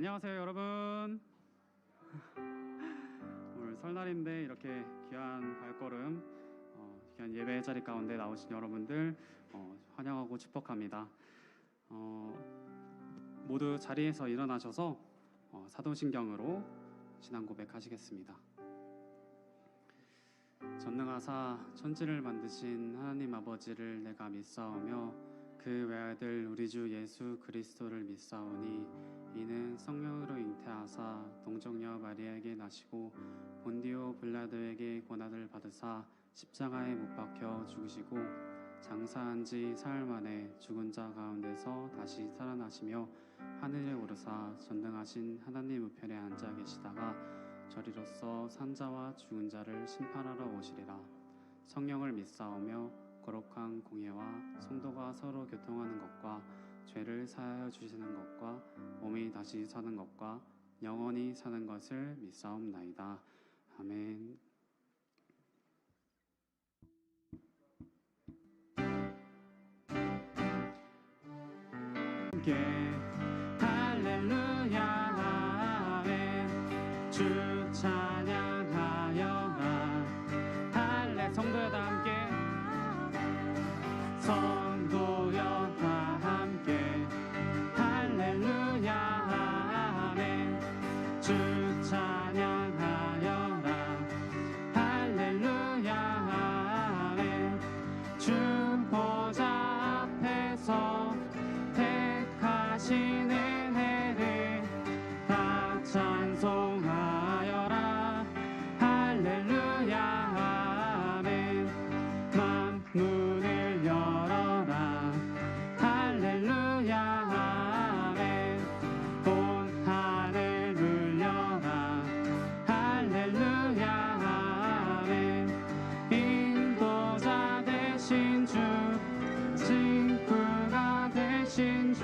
안녕하세요 여러분. 오늘 설날인데 이렇게 귀한 발걸음 귀한 예배 자리 가운데 나오신 여러분들 환영하고 축복합니다. 모두 자리에서 일어나셔서 사도신경으로 신앙 고백하시겠습니다. 전능하사 천지를 만드신 하나님 아버지를 내가 믿사오며 그 외아들 우리 주 예수 그리스도를 믿사오니 이는 성령으로 잉태하사 동정녀 마리아에게 나시고 본디오 빌라도에게 고난을 받으사 십자가에 못 박혀 죽으시고 장사한 지 사흘 만에 죽은 자 가운데서 다시 살아나시며 하늘에 오르사 전능하신 하나님 우편에 앉아 계시다가 저리로서 산자와 죽은 자를 심판하러 오시리라. 성령을 믿사오며 거룩한 공예와 성도가 서로 교통하는 것과 죄를 사하여 주시는 것과 몸이 다시 사는 것과 영원히 사는 것을 믿사옵나이다. 아멘. 함께 할렐루야 아멘. 주 찬양하여라. 할렐. 성도여 다 함께. 성도여 다 함께 할렐루야 아멘. 주 찬양하여라. 할렐루야 아멘. 주 보좌 앞에서 택하신 은혜를 다 찬송하여라. 할렐루야 아멘. 만문을 열어라. 할렐루야 아멘. 온 하늘 울려라. 할렐루야 아멘. 인도자 되신 주, 친구가 되신 주,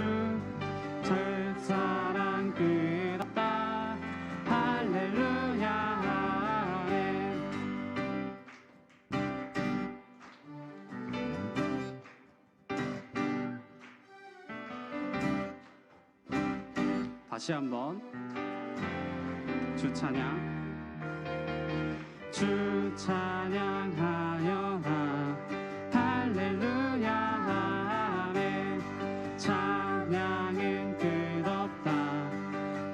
첫사랑 끝없다. 할렐루야 아멘. 다시 한번 주 찬양. 주 찬양하여라. 할렐루야 아멘. 찬양은 끝없다.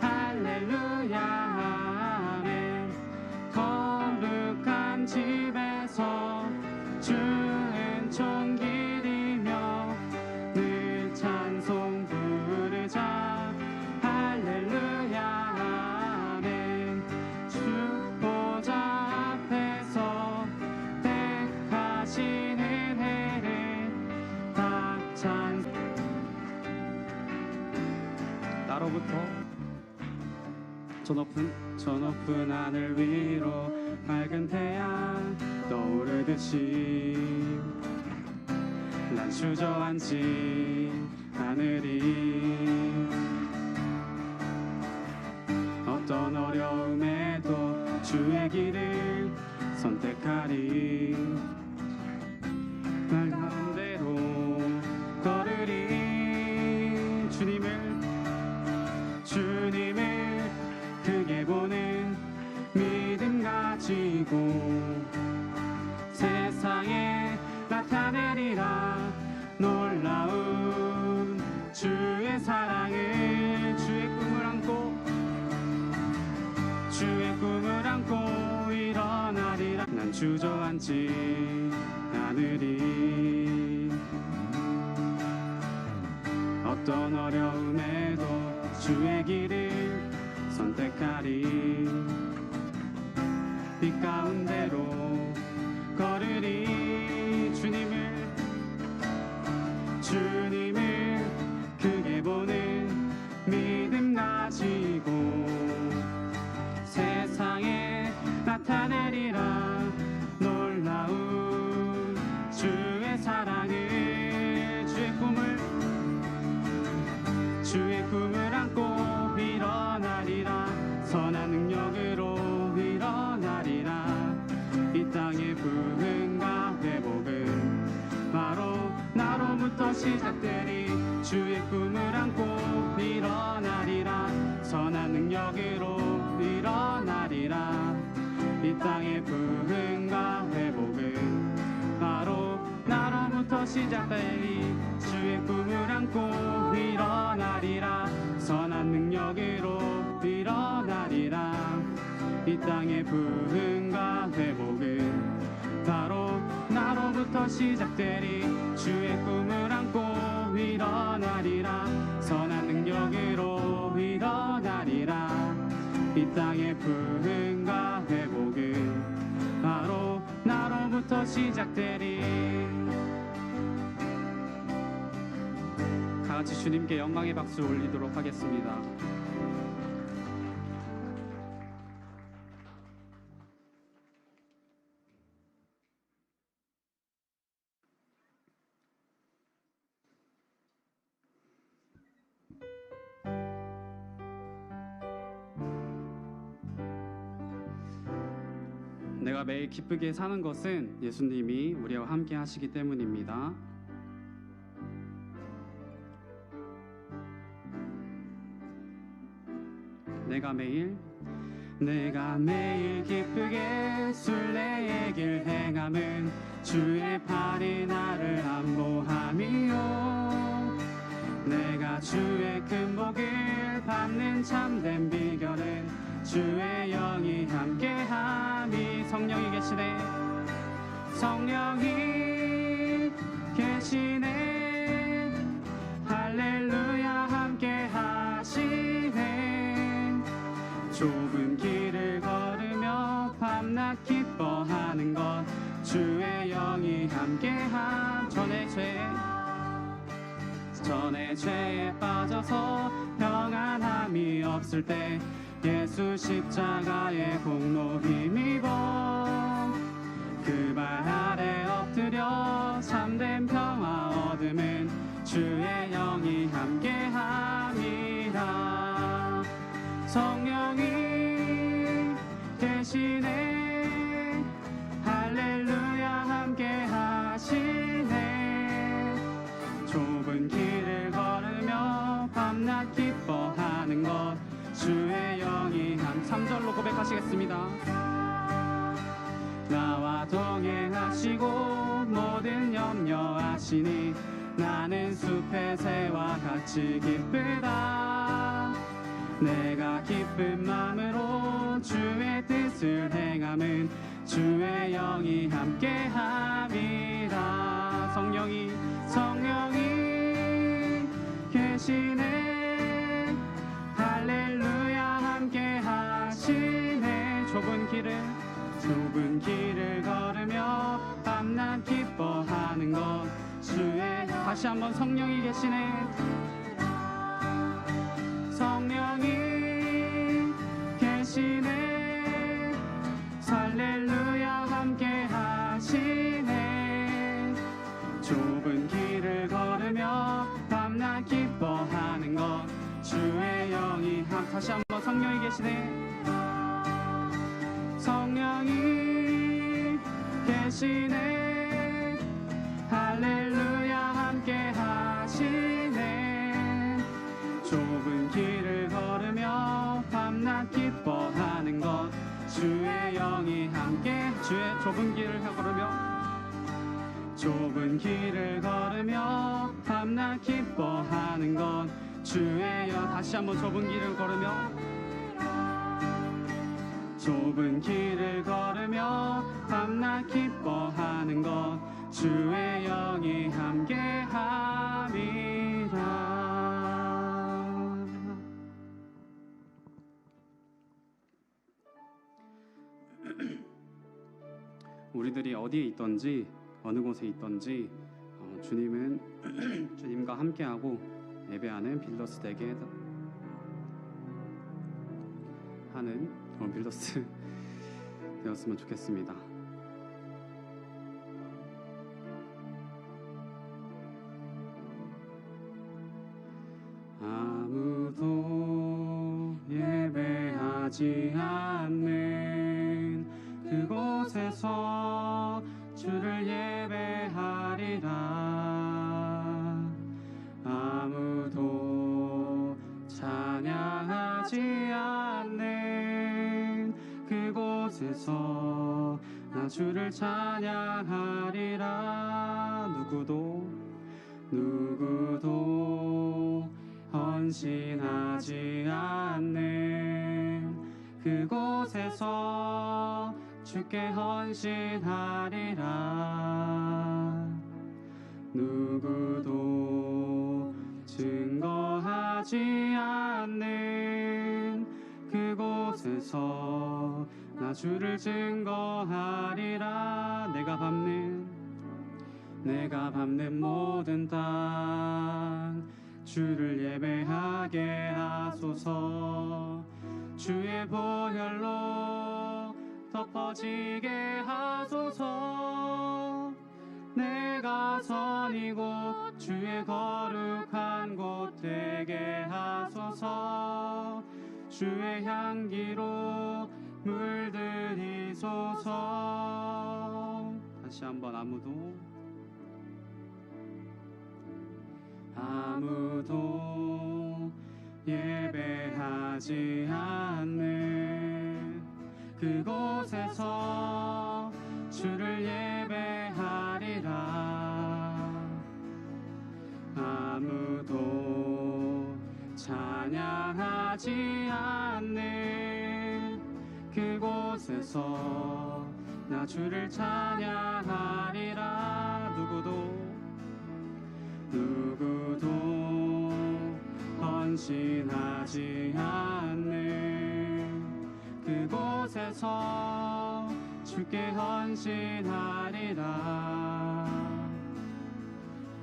할렐루야 아멘. 거룩한 집에서 주 은총 기리며 늘 찬송 부르자. 할렐루야 아멘. 주 보좌 앞에서 택하신 은혜를 다 찬송. 나로부터 저 높은 하늘 위로 맑은 태양 떠오르듯이 난 주저앉지 않으리. 어떤 어려움에도 주의 길을 선택하리. 날 가운데로 걸으리. 주님을 크게 보는 믿음 가지고 세상에 나타내리라. 놀라운 주의 사랑을, 주의 꿈을 안고 일어나리라. 난 주저앉지 않으리. 어떤 어려움에도 주의 길을 선택하리. 빛 가운데로 걸으리. 주님을 크게 보는 믿음 가지고 세상에 나타내리라. 놀라운 주의 사랑을, 주의 꿈을 안고 일어나리라. 선한 능력으로 일어나리라. 이 땅의 부흥 가운데 나로부터 시작되리 주의 꿈을 안고 일어나리라 선한 능력으로 일어나리라 이 땅의 부흥과 회복은 바로 나로부터 시작되리 주의 꿈을 안고 일어나리라 선한 능력으로 일어나리라 이 땅의 부흥과 회복은 바로 나로부터 시작되리 주의 꿈을 안고 일어나리라 선한 능력으로 일어나리라 이 땅의 부흥과 회복은 바로 나로부터 시작되리. 다 같이 주님께 영광의 박수 올리도록 하겠습니다. 내가 매일 기쁘게 사는 것은 예수님이 우리와 함께 하시기 때문입니다. 내가 매일 기쁘게 순례의 길 행함은 주의 팔이 나를 안보함이요 내가 주의 큰 복을 받는 참된 비결은 주의 영이 함께함이 성령이 계시네 성령이 계시네 할렐루야 함께하시네 좁은 길을 걸으며 밤낮 기뻐하는 것 주의 영이 함께함 전에 죄에 빠져서 평안함이 없을 때 예수 십자가의 공로 힘입어 그 발 아래 엎드려 참된 평화 얻음은 주의 영이 함께함이라 성령이 계시네 할렐루야 함께하시네 좁은 길을 걸으며 밤낮 기뻐하는 것 주의 영이 한 3절로 고백하시겠습니다. 나와 동행하시고 모든 염려하시니 나는 숲의 새와 같이 기쁘다 내가 기쁜 마음으로 주의 뜻을 행함은 주의 영이 함께함이라 성령이 계시네 할렐루야 함께하시네 좁은 길을 걸으며 밤낮 기뻐하는 것 주의 다시 한번 성령이 계시네 성령이 계시네 할렐루야 함께하시네 좁은 길을 걸으며 밤낮 기뻐하는 것 주의 영이 다시 한번 성령이 계시네 성령이 계시네 할렐루야 함께하시네 좁은 길을 걸으며 밤낮 기뻐하는 것 주의 영이 함께 좁은 길을 걸으며 밤낮 기뻐하는 것 주의 영 다시 한번 좁은 길을 걸으며 밤낮 기뻐하는 것 주의 영이 함께함이라. 우리들이 어디에 있든지 어느 곳에 있든지 주님은 주님과 함께하고 예배하는 빌더스 되게 하는 빌더스 되었으면 좋겠습니다. 아무도 예배하지 않는 그곳에서 주를 예배하리라. 그곳에서 나 주를 찬양하리라. 누구도 헌신하지 않는 그곳에서 주께 헌신하리라. 누구도 증거하지 않는 그곳에서 나 주를 증거하리라. 내가 밟는 모든 땅 주를 예배하게 하소서. 주의 보혈로 덮어지게 하소서. 내가 선 이곳 주의 거룩한 곳 되게 하소서. 주의 향기로 물들이소서. 다시 한번 아무도 예배하지 않는 그곳에서 주를 예배하리라. 아무도 찬양하지 않는 그곳에서 나 주를 찬양하리라. 누구도 헌신하지 않는 그곳에서 주께 헌신하리라.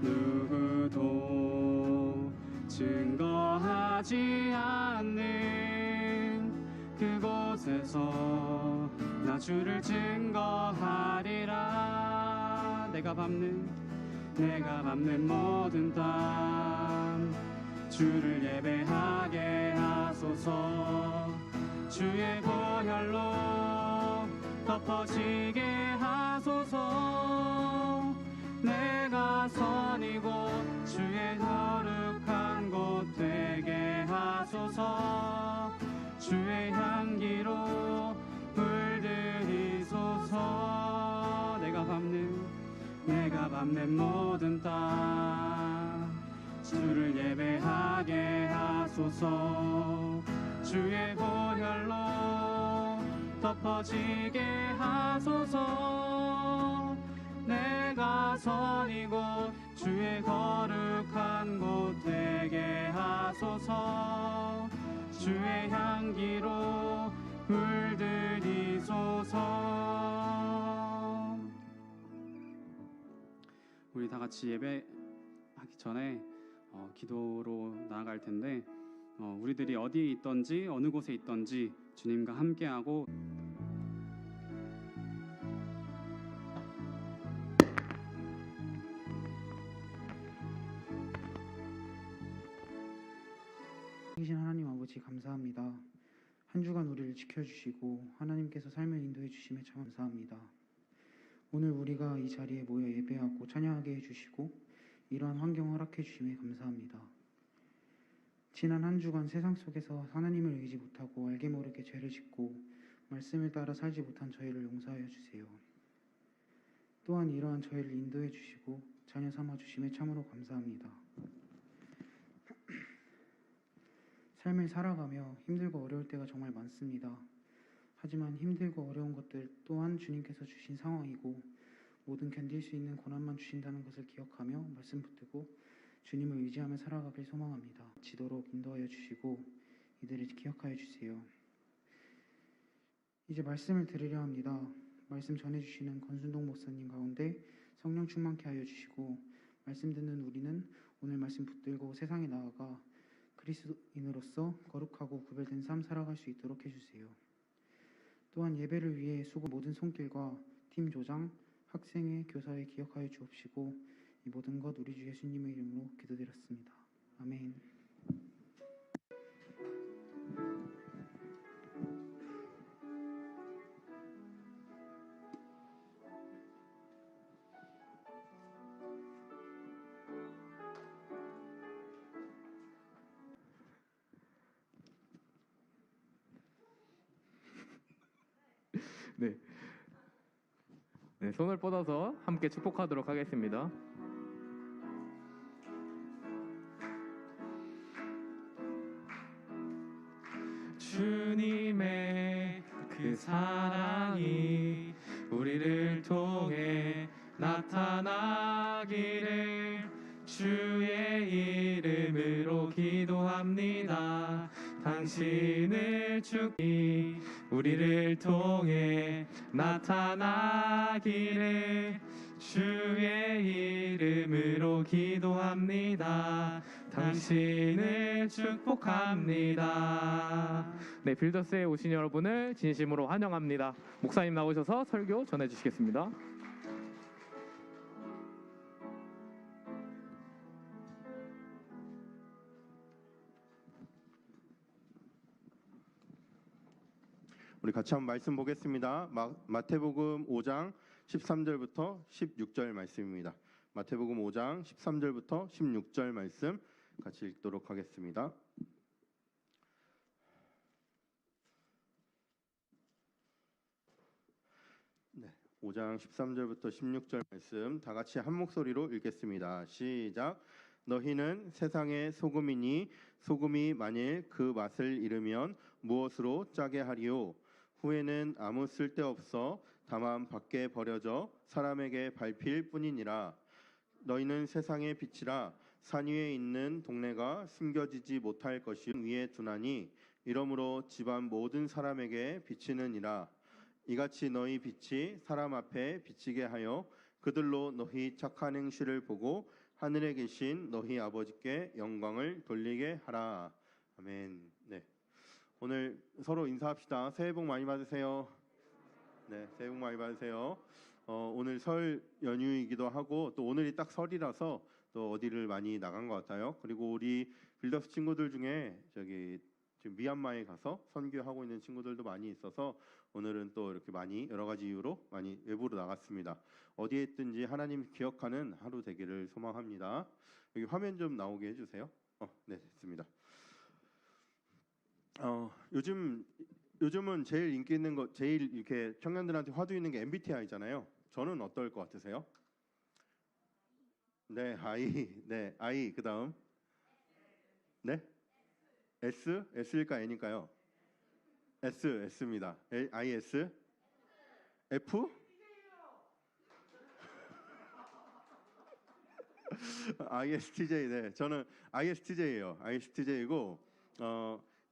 누구도 증거하지 않는 그곳에서 나 주를 증거하리라. 내가 밟는 모든 땅 주를 예배하게 하소서. 주의 보혈로 덮어지게 하소서. 내가 선 이곳 주의 거룩한 곳 되게 하소서. 주의 향기로 물들이소서. 내가 밟는 모든 땅 주를 예배하게 하소서. 주의 보혈로 덮어지게 하소서. 내가 선 이곳 주의 거룩한 곳 되게 하소서. 주의 향기로 물들이소서. 우리 다 같이 예배하기 전에 기도로 나아갈 텐데, 우리들이 어디에 있던지 어느 곳에 있던지 주님과 함께하고 이신 하나님 아버지 감사합니다. 한 주간 우리를 지켜주시고 하나님께서 삶을 인도해 주심에 참 감사합니다. 오늘 우리가 이 자리에 모여 예배하고 찬양하게 해주시고 이러한 환경 허락해 주심에 감사합니다. 지난 한 주간 세상 속에서 하나님을 의지 못하고 알게 모르게 죄를 짓고 말씀을 따라 살지 못한 저희를 용서하여 주세요. 또한 이러한 저희를 인도해 주시고 자녀 삼아 주심에 참으로 감사합니다. 삶을 살아가며 힘들고 어려울 때가 정말 많습니다. 하지만 힘들고 어려운 것들 또한 주님께서 주신 상황이고 모든 견딜 수 있는 고난만 주신다는 것을 기억하며 말씀 붙들고 주님을 의지하며 살아가길 소망합니다. 지도록 인도하여 주시고 이들을 기억하여 주세요. 이제 말씀을 들으려 합니다. 말씀 전해주시는 권순동 목사님 가운데 성령 충만케 하여 주시고 말씀 듣는 우리는 오늘 말씀 붙들고 세상에 나아가 그리스도인으로서 거룩하고 구별된 삶 살아갈 수 있도록 해주세요. 또한 예배를 위해 수고 모든 손길과 팀 조장, 학생회, 교사회 기억하여 주옵시고 이 모든 것 우리 주 예수님의 이름으로 기도드렸습니다. 아멘. 네. 네, 손을 뻗어서 함께 축복하도록 하겠습니다. 주님의 그 사랑이 우리를 통해 나타나기를 주의 이름으로 기도합니다. 당신을 축이 우리를 통해 나타나기를 주의 이름으로 기도합니다. 당신을 축복합니다. 네, 빌더스에 오신 여러분을 진심으로 환영합니다. 목사님 나오셔서 설교 전해 주시겠습니다. 우리 같이 한번 말씀 보겠습니다. 마태복음 5장 13절부터 16절 말씀입니다. 마태복음 5장 13절부터 16절 말씀 같이 읽도록 하겠습니다. 네, 5장 13절부터 16절 말씀 다 같이 한 목소리로 읽겠습니다. 시작. 너희는 세상의 소금이니 소금이 만일 그 맛을 잃으면 무엇으로 짜게 하리요? 후에는 아무 쓸데없어 다만 밖에 버려져 사람에게 밟힐 뿐이니라. 너희는 세상의 빛이라. 산 위에 있는 동네가 숨겨지지 못할 것이 위에 두나니 이러므로 집안 모든 사람에게 비치느니라. 이같이 너희 빛이 사람 앞에 비치게 하여 그들로 너희 착한 행실을 보고 하늘에 계신 너희 아버지께 영광을 돌리게 하라. 아멘. 네. 오늘 서로 인사합시다. 새해 복 많이 받으세요. 네, 새해 복 많이 받으세요. 오늘 설 연휴이기도 하고 또 오늘이 딱 설이라서 또 어디를 많이 나간 것 같아요. 그리고 우리 빌더스 친구들 중에 저기 지금 미얀마에 가서 선교하고 있는 친구들도 많이 있어서 오늘은 또 이렇게 많이 여러 가지 이유로 많이 외부로 나갔습니다. 어디에 있든지 하나님 기억하는 하루 되기를 소망합니다. 여기 화면 좀 나오게 해주세요. 네, 됐습니다. 요즘은 제일 인기 있는 거, 제일 이렇게 청년들한테 화두 있는 게 MBTI잖아요. 저는 어떨 것 같으세요? 네, 네, 그다음 네, S일까 N일까요? S입니다. IS, F? ISTJ. 네, 저는 ISTJ예요. ISTJ이고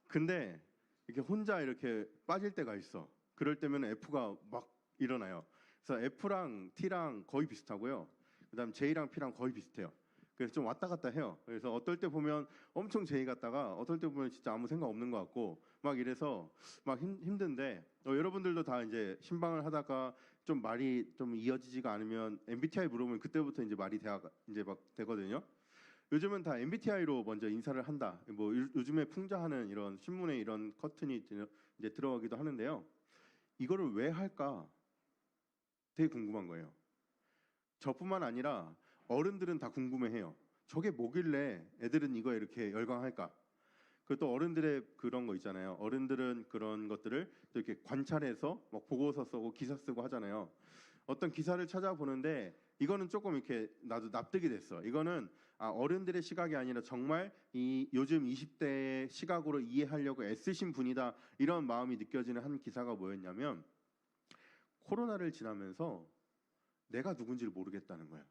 근데 이렇게 혼자 이렇게 빠질 때가 있어. 그럴 때면 F가 막 일어나요. 그래서 F랑 T랑 거의 비슷하고요. 그다음 J랑 P랑 거의 비슷해요. 그래서 좀 왔다 갔다 해요. 그래서 어떨 때 보면 엄청 J 같다가 어떨 때 보면 진짜 아무 생각 없는 것 같고 막 이래서 막 힘든데 여러분들도 다 이제 신방을 하다가 좀 말이 좀 이어지지가 않으면 MBTI 물어보면 그때부터 이제 말이 이제 막 되거든요. 요즘은 다 MBTI로 먼저 인사를 한다. 뭐 요즘에 풍자하는 이런 신문에 이런 커튼이 이제 들어가기도 하는데요. 이거를 왜 할까? 되게 궁금한 거예요. 저뿐만 아니라 어른들은 다 궁금해해요. 저게 뭐길래 애들은 이거에 이렇게 열광할까? 그리고 또 어른들의 그런 거 있잖아요. 어른들은 그런 것들을 또 이렇게 관찰해서 막 보고서 쓰고 기사 쓰고 하잖아요. 어떤 기사를 찾아보는데 이거는 조금 이렇게 나도 납득이 됐어. 이거는 어른들의 시각이 아니라 정말 이 요즘 20대의 시각으로 이해하려고 애쓰신 분이다. 이런 마음이 느껴지는 한 기사가 뭐였냐면 코로나를 지나면서 내가 누군지를 모르겠다는 거예요.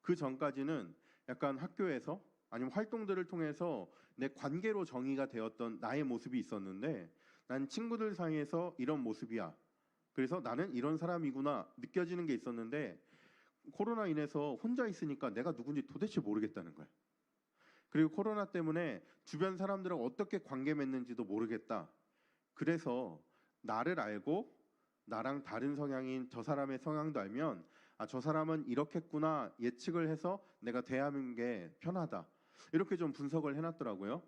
그 전까지는 약간 학교에서 아니면 활동들을 통해서 내 관계로 정의가 되었던 나의 모습이 있었는데 난 친구들 사이에서 이런 모습이야. 그래서 나는 이런 사람이구나 느껴지는 게 있었는데 코로나 인해서 혼자 있으니까 내가 누군지 도대체 모르겠다는 거야. 그리고 코로나 때문에 주변 사람들은 어떻게 관계 맺는지도 모르겠다. 그래서 나를 알고 나랑 다른 성향인 저 사람의 성향도 알면 저 사람은 이렇겠구나 예측을 해서 내가 대하는 게 편하다. 이렇게 좀 분석을 해놨더라고요.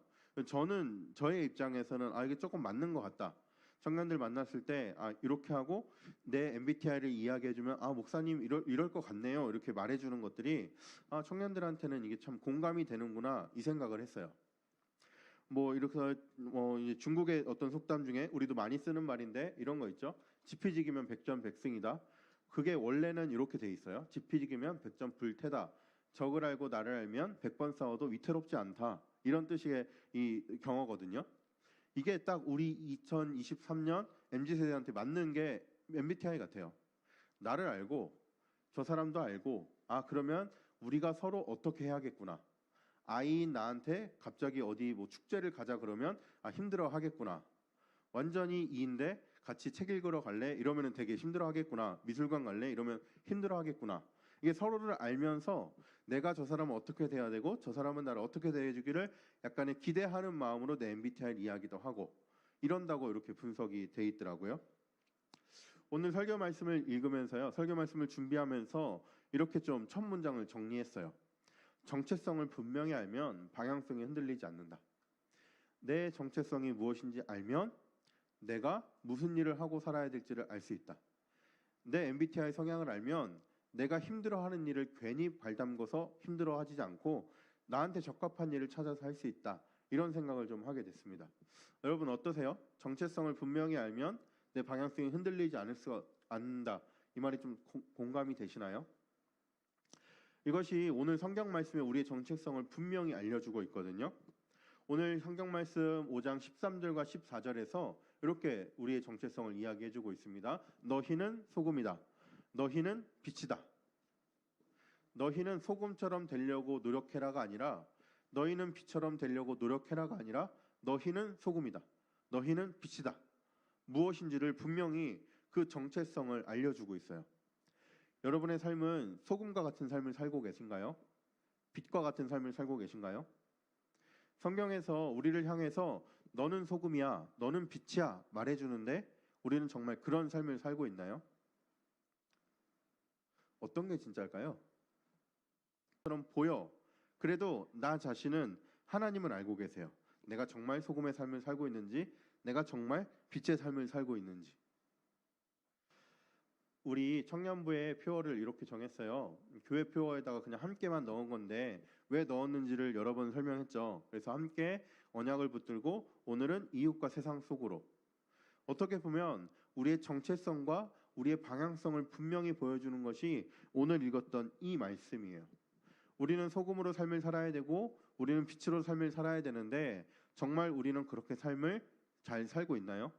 저는 저의 입장에서는 이게 조금 맞는 것 같다. 청년들 만났을 때 이렇게 하고 내 MBTI를 이야기해주면 목사님 이럴 것 같네요. 이렇게 말해주는 것들이 청년들한테는 이게 참 공감이 되는구나 이 생각을 했어요. 뭐 이렇게 이제 중국의 어떤 속담 중에 우리도 많이 쓰는 말인데 이런 거 있죠. 지피지기면 백전백승이다. 그게 원래는 이렇게 돼 있어요. 지피지기면 백전불태다. 적을 알고 나를 알면 100번 싸워도 위태롭지 않다. 이런 뜻의 이 경어거든요. 이게 딱 우리 2023년 MZ세대한테 맞는 게 MBTI 같아요. 나를 알고 저 사람도 알고 그러면 우리가 서로 어떻게 해야겠구나. 아이인 나한테 갑자기 어디 뭐 축제를 가자 그러면 힘들어 하겠구나. 완전히 이인데 같이 책 읽으러 갈래? 이러면 되게 힘들어 하겠구나. 미술관 갈래? 이러면 힘들어 하겠구나. 이게 서로를 알면서 내가 저 사람은 어떻게 돼야 되고 저 사람은 나를 어떻게 대해주기를 약간의 기대하는 마음으로 내 MBTI를 이야기도 하고 이런다고 이렇게 분석이 돼 있더라고요. 오늘 설교 말씀을 읽으면서요. 설교 말씀을 준비하면서 이렇게 좀 첫 문장을 정리했어요. 정체성을 분명히 알면 방향성이 흔들리지 않는다. 내 정체성이 무엇인지 알면 내가 무슨 일을 하고 살아야 될지를 알 수 있다. 내 MBTI 성향을 알면 내가 힘들어하는 일을 괜히 발담궈서 힘들어하지 않고 나한테 적합한 일을 찾아서 할 수 있다. 이런 생각을 좀 하게 됐습니다. 여러분 어떠세요? 정체성을 분명히 알면 내 방향성이 흔들리지 않는다. 이 말이 좀 공감이 되시나요? 이것이 오늘 성경 말씀에 우리의 정체성을 분명히 알려주고 있거든요. 오늘 성경 말씀 5장 13절과 14절에서 이렇게 우리의 정체성을 이야기해주고 있습니다. 너희는 소금이다. 너희는 빛이다. 너희는 소금처럼 되려고 노력해라가 아니라 너희는 빛처럼 되려고 노력해라가 아니라 너희는 소금이다. 너희는 빛이다. 무엇인지를 분명히 그 정체성을 알려주고 있어요. 여러분의 삶은 소금과 같은 삶을 살고 계신가요? 빛과 같은 삶을 살고 계신가요? 성경에서 우리를 향해서 너는 소금이야, 너는 빛이야 말해주는데 우리는 정말 그런 삶을 살고 있나요? 어떤 게 진짜일까요? 그럼 보여. 그래도 나 자신은 하나님을 알고 계세요. 내가 정말 소금의 삶을 살고 있는지, 내가 정말 빛의 삶을 살고 있는지. 우리 청년부의 표어를 이렇게 정했어요. 교회 표어에다가 그냥 함께만 넣은 건데 왜 넣었는지를 여러 번 설명했죠. 그래서 함께 언약을 붙들고 오늘은 이웃과 세상 속으로. 어떻게 보면 우리의 정체성과 우리의 방향성을 분명히 보여주는 것이 오늘 읽었던 이 말씀이에요. 우리는 소금으로 삶을 살아야 되고 우리는 빛으로 삶을 살아야 되는데 정말 우리는 그렇게 삶을 잘 살고 있나요?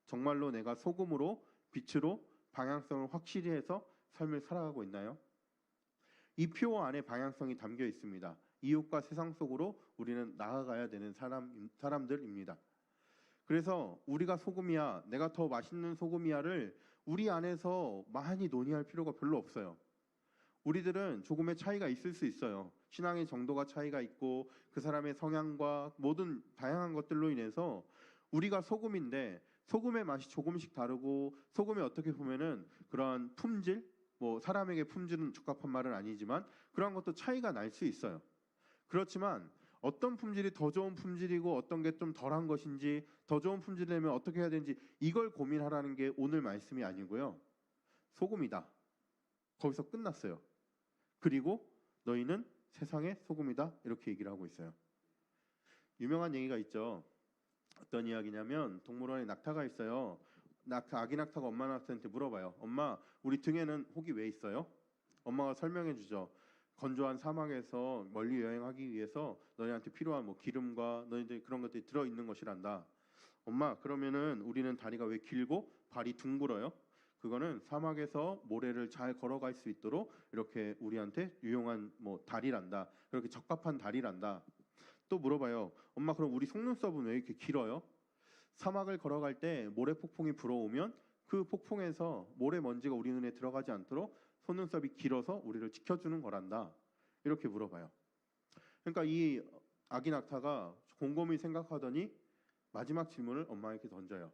정말로 내가 소금으로 빛으로 방향성을 확실히 해서 삶을 살아가고 있나요? 이 표 안에 방향성이 담겨 있습니다. 이웃과 세상 속으로 우리는 나아가야 되는 사람들입니다. 그래서 우리가 소금이야, 내가 더 맛있는 소금이야를 우리 안에서 많이 논의할 필요가 별로 없어요. 우리들은 조금의 차이가 있을 수 있어요. 신앙의 정도가 차이가 있고 그 사람의 성향과 모든 다양한 것들로 인해서 우리가 소금인데 소금의 맛이 조금씩 다르고 소금이 어떻게 보면은 그러한 품질, 뭐 사람에게 품질은 적합한 말은 아니지만 그런 것도 차이가 날 수 있어요. 그렇지만 어떤 품질이 더 좋은 품질이고 어떤 게 좀 덜한 것인지 더 좋은 품질을 내면 어떻게 해야 되는지 이걸 고민하라는 게 오늘 말씀이 아니고요. 소금이다. 거기서 끝났어요. 그리고 너희는 세상의 소금이다. 이렇게 얘기를 하고 있어요. 유명한 얘기가 있죠. 어떤 이야기냐면 동물원에 낙타가 있어요. 아기 낙타가 엄마 낙타한테 물어봐요. 엄마, 우리 등에는 혹이 왜 있어요? 엄마가 설명해 주죠. 건조한 사막에서 멀리 여행하기 위해서 너희한테 필요한 뭐 기름과 너희들 그런 것들이 들어있는 것이란다. 엄마, 그러면은 우리는 다리가 왜 길고 발이 둥글어요? 그거는 사막에서 모래를 잘 걸어갈 수 있도록 이렇게 우리한테 유용한 뭐 다리란다. 그렇게 적합한 다리란다. 또 물어봐요. 엄마, 그럼 우리 속눈썹은 왜 이렇게 길어요? 사막을 걸어갈 때 모래 폭풍이 불어오면 그 폭풍에서 모래 먼지가 우리 눈에 들어가지 않도록 속눈썹이 길어서 우리를 지켜주는 거란다. 이렇게 물어봐요. 그러니까 이 아기 낙타가 곰곰이 생각하더니 마지막 질문을 엄마에게 던져요.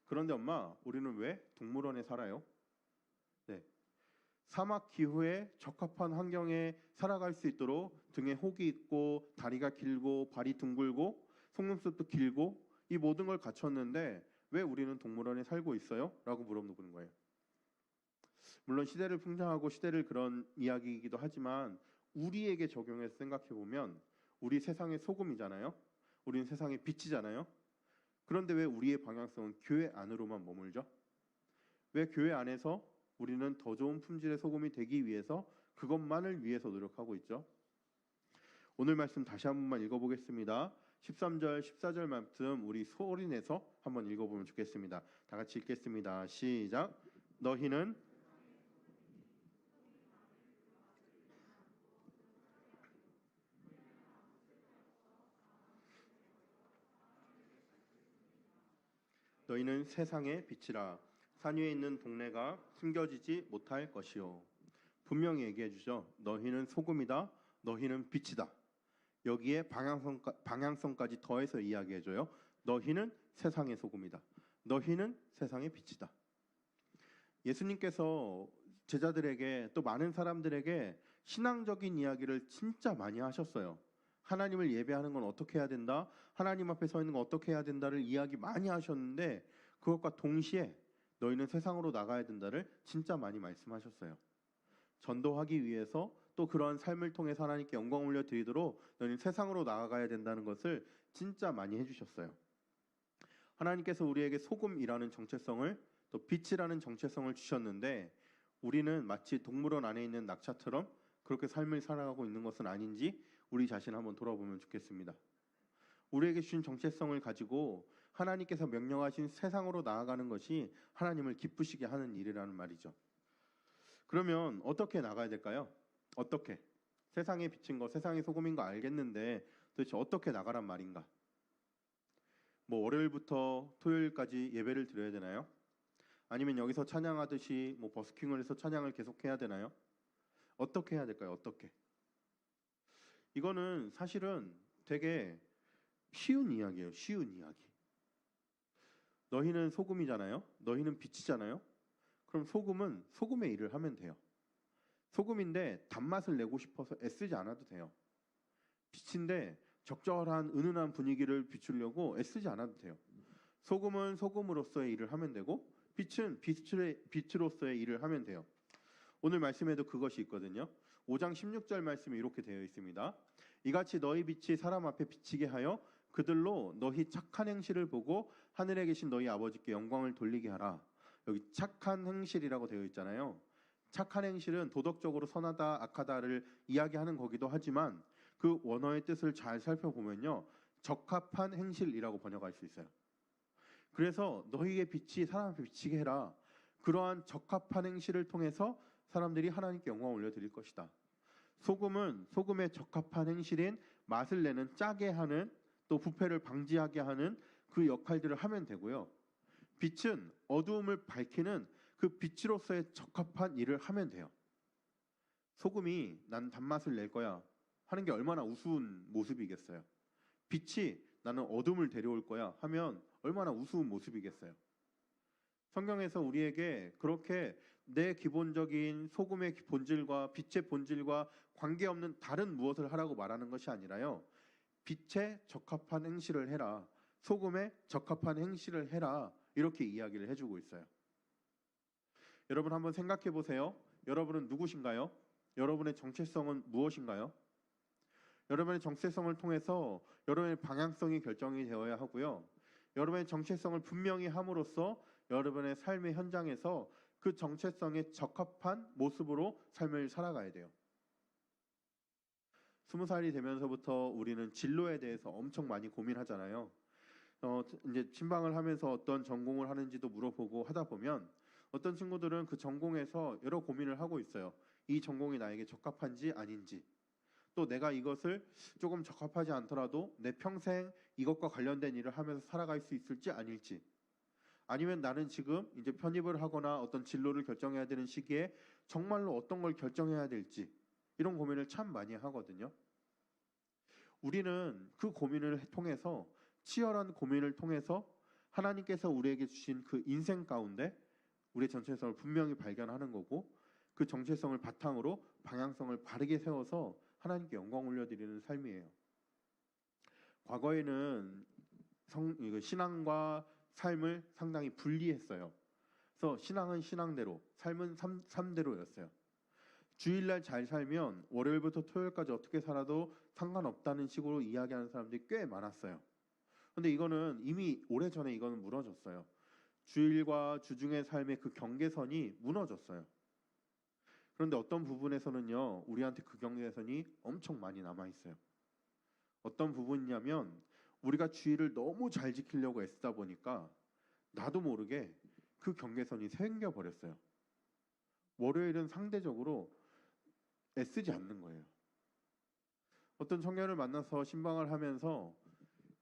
그런데 엄마, 우리는 왜 동물원에 살아요? 네. 사막 기후에 적합한 환경에 살아갈 수 있도록 등에 혹이 있고 다리가 길고 발이 둥글고 속눈썹도 길고 이 모든 걸 갖췄는데 왜 우리는 동물원에 살고 있어요? 라고 물어보는 거예요. 물론 시대를 풍자하고 시대를 그런 이야기이기도 하지만 우리에게 적용해서 생각해 보면 우리 세상의 소금이잖아요. 우리는 세상의 빛이잖아요. 그런데 왜 우리의 방향성은 교회 안으로만 머물죠? 왜 교회 안에서 우리는 더 좋은 품질의 소금이 되기 위해서 그것만을 위해서 노력하고 있죠? 오늘 말씀 다시 한 번만 읽어보겠습니다. 13절, 14절 말씀 우리 소리 내서 한번 읽어보면 좋겠습니다. 다 같이 읽겠습니다. 시작. 너희는 세상의 빛이라. 산 위에 있는 동네가 숨겨지지 못할 것이요. 분명히 얘기해 주죠. 너희는 소금이다. 너희는 빛이다. 여기에 방향성까지 더해서 이야기해 줘요. 너희는 세상의 소금이다. 너희는 세상의 빛이다. 예수님께서 제자들에게 또 많은 사람들에게 신앙적인 이야기를 진짜 많이 하셨어요. 하나님을 예배하는 건 어떻게 해야 된다? 하나님 앞에 서 있는 건 어떻게 해야 된다를 이야기 많이 하셨는데 그것과 동시에 너희는 세상으로 나가야 된다를 진짜 많이 말씀하셨어요. 전도하기 위해서 또 그러한 삶을 통해서 하나님께 영광 올려드리도록 너희는 세상으로 나아가야 된다는 것을 진짜 많이 해주셨어요. 하나님께서 우리에게 소금이라는 정체성을 또 빛이라는 정체성을 주셨는데 우리는 마치 동물원 안에 있는 낙차처럼 그렇게 삶을 살아가고 있는 것은 아닌지 우리 자신을 한번 돌아보면 좋겠습니다. 우리에게 주신 정체성을 가지고 하나님께서 명령하신 세상으로 나아가는 것이 하나님을 기쁘시게 하는 일이라는 말이죠. 그러면 어떻게 나가야 될까요? 어떻게? 세상에 비친 거, 세상의 소금인 거 알겠는데 도대체 어떻게 나가란 말인가? 뭐 월요일부터 토요일까지 예배를 드려야 되나요? 아니면 여기서 찬양하듯이 뭐 버스킹을 해서 찬양을 계속해야 되나요? 어떻게 해야 될까요? 어떻게? 이거는 사실은 되게 쉬운 이야기예요. 쉬운 이야기. 너희는 소금이잖아요. 너희는 빛이잖아요. 그럼 소금은 소금의 일을 하면 돼요. 소금인데 단맛을 내고 싶어서 애쓰지 않아도 돼요. 빛인데 적절한 은은한 분위기를 비추려고 애쓰지 않아도 돼요. 소금은 소금으로서의 일을 하면 되고 빛은 빛으로서의 일을 하면 돼요. 오늘 말씀에도 그것이 있거든요. 5장 16절 말씀이 이렇게 되어 있습니다. 이같이 너희 빛이 사람 앞에 비치게 하여 그들로 너희 착한 행실을 보고 하늘에 계신 너희 아버지께 영광을 돌리게 하라. 여기 착한 행실이라고 되어 있잖아요. 착한 행실은 도덕적으로 선하다 악하다를 이야기하는 거기도 하지만 그 원어의 뜻을 잘 살펴보면요. 적합한 행실이라고 번역할 수 있어요. 그래서 너희의 빛이 사람 앞에 비치게 해라. 그러한 적합한 행실을 통해서 사람들이 하나님께 영광을 올려드릴 것이다. 소금은 소금의 적합한 행실인 맛을 내는 짜게 하는 또 부패를 방지하게 하는 그 역할들을 하면 되고요. 빛은 어두움을 밝히는 그 빛으로서의 적합한 일을 하면 돼요. 소금이 난 단맛을 낼 거야 하는 게 얼마나 우스운 모습이겠어요. 빛이 나는 어둠을 데려올 거야 하면 얼마나 우스운 모습이겠어요. 성경에서 우리에게 그렇게 내 기본적인 소금의 본질과 빛의 본질과 관계없는 다른 무엇을 하라고 말하는 것이 아니라요. 빛에 적합한 행실을 해라. 소금에 적합한 행실을 해라. 이렇게 이야기를 해주고 있어요. 여러분 한번 생각해 보세요. 여러분은 누구신가요? 여러분의 정체성은 무엇인가요? 여러분의 정체성을 통해서 여러분의 방향성이 결정이 되어야 하고요. 여러분의 정체성을 분명히 함으로써 여러분의 삶의 현장에서 그 정체성에 적합한 모습으로 삶을 살아가야 돼요. 20살이 되면서부터 우리는 진로에 대해서 엄청 많이 고민하잖아요. 이제 신방을 하면서 어떤 전공을 하는지도 물어보고 하다 보면 어떤 친구들은 그 전공에서 여러 고민을 하고 있어요. 이 전공이 나에게 적합한지 아닌지, 또 내가 이것을 조금 적합하지 않더라도 내 평생 이것과 관련된 일을 하면서 살아갈 수 있을지 아닐지, 아니면 나는 지금 이제 편입을 하거나 어떤 진로를 결정해야 되는 시기에 정말로 어떤 걸 결정해야 될지 이런 고민을 참 많이 하거든요. 우리는 그 고민을 통해서 치열한 고민을 통해서 하나님께서 우리에게 주신 그 인생 가운데 우리의 정체성을 분명히 발견하는 거고 그 정체성을 바탕으로 방향성을 바르게 세워서 하나님께 영광 올려드리는 삶이에요. 과거에는 신앙과 삶을 상당히 분리했어요. 그래서 신앙은 신앙대로, 삶은 삶대로였어요. 주일날 잘 살면 월요일부터 토요일까지 어떻게 살아도 상관없다는 식으로 이야기하는 사람들이 꽤 많았어요. 근데 이거는 이미 오래전에 이거는 무너졌어요. 주일과 주중의 삶의 그 경계선이 무너졌어요. 그런데 어떤 부분에서는요, 우리한테 그 경계선이 엄청 많이 남아 있어요. 어떤 부분이냐면 우리가 주일을 너무 잘 지키려고 애쓰다 보니까 나도 모르게 그 경계선이 생겨 버렸어요. 월요일은 상대적으로 애쓰지 않는 거예요. 어떤 청년을 만나서 신방을 하면서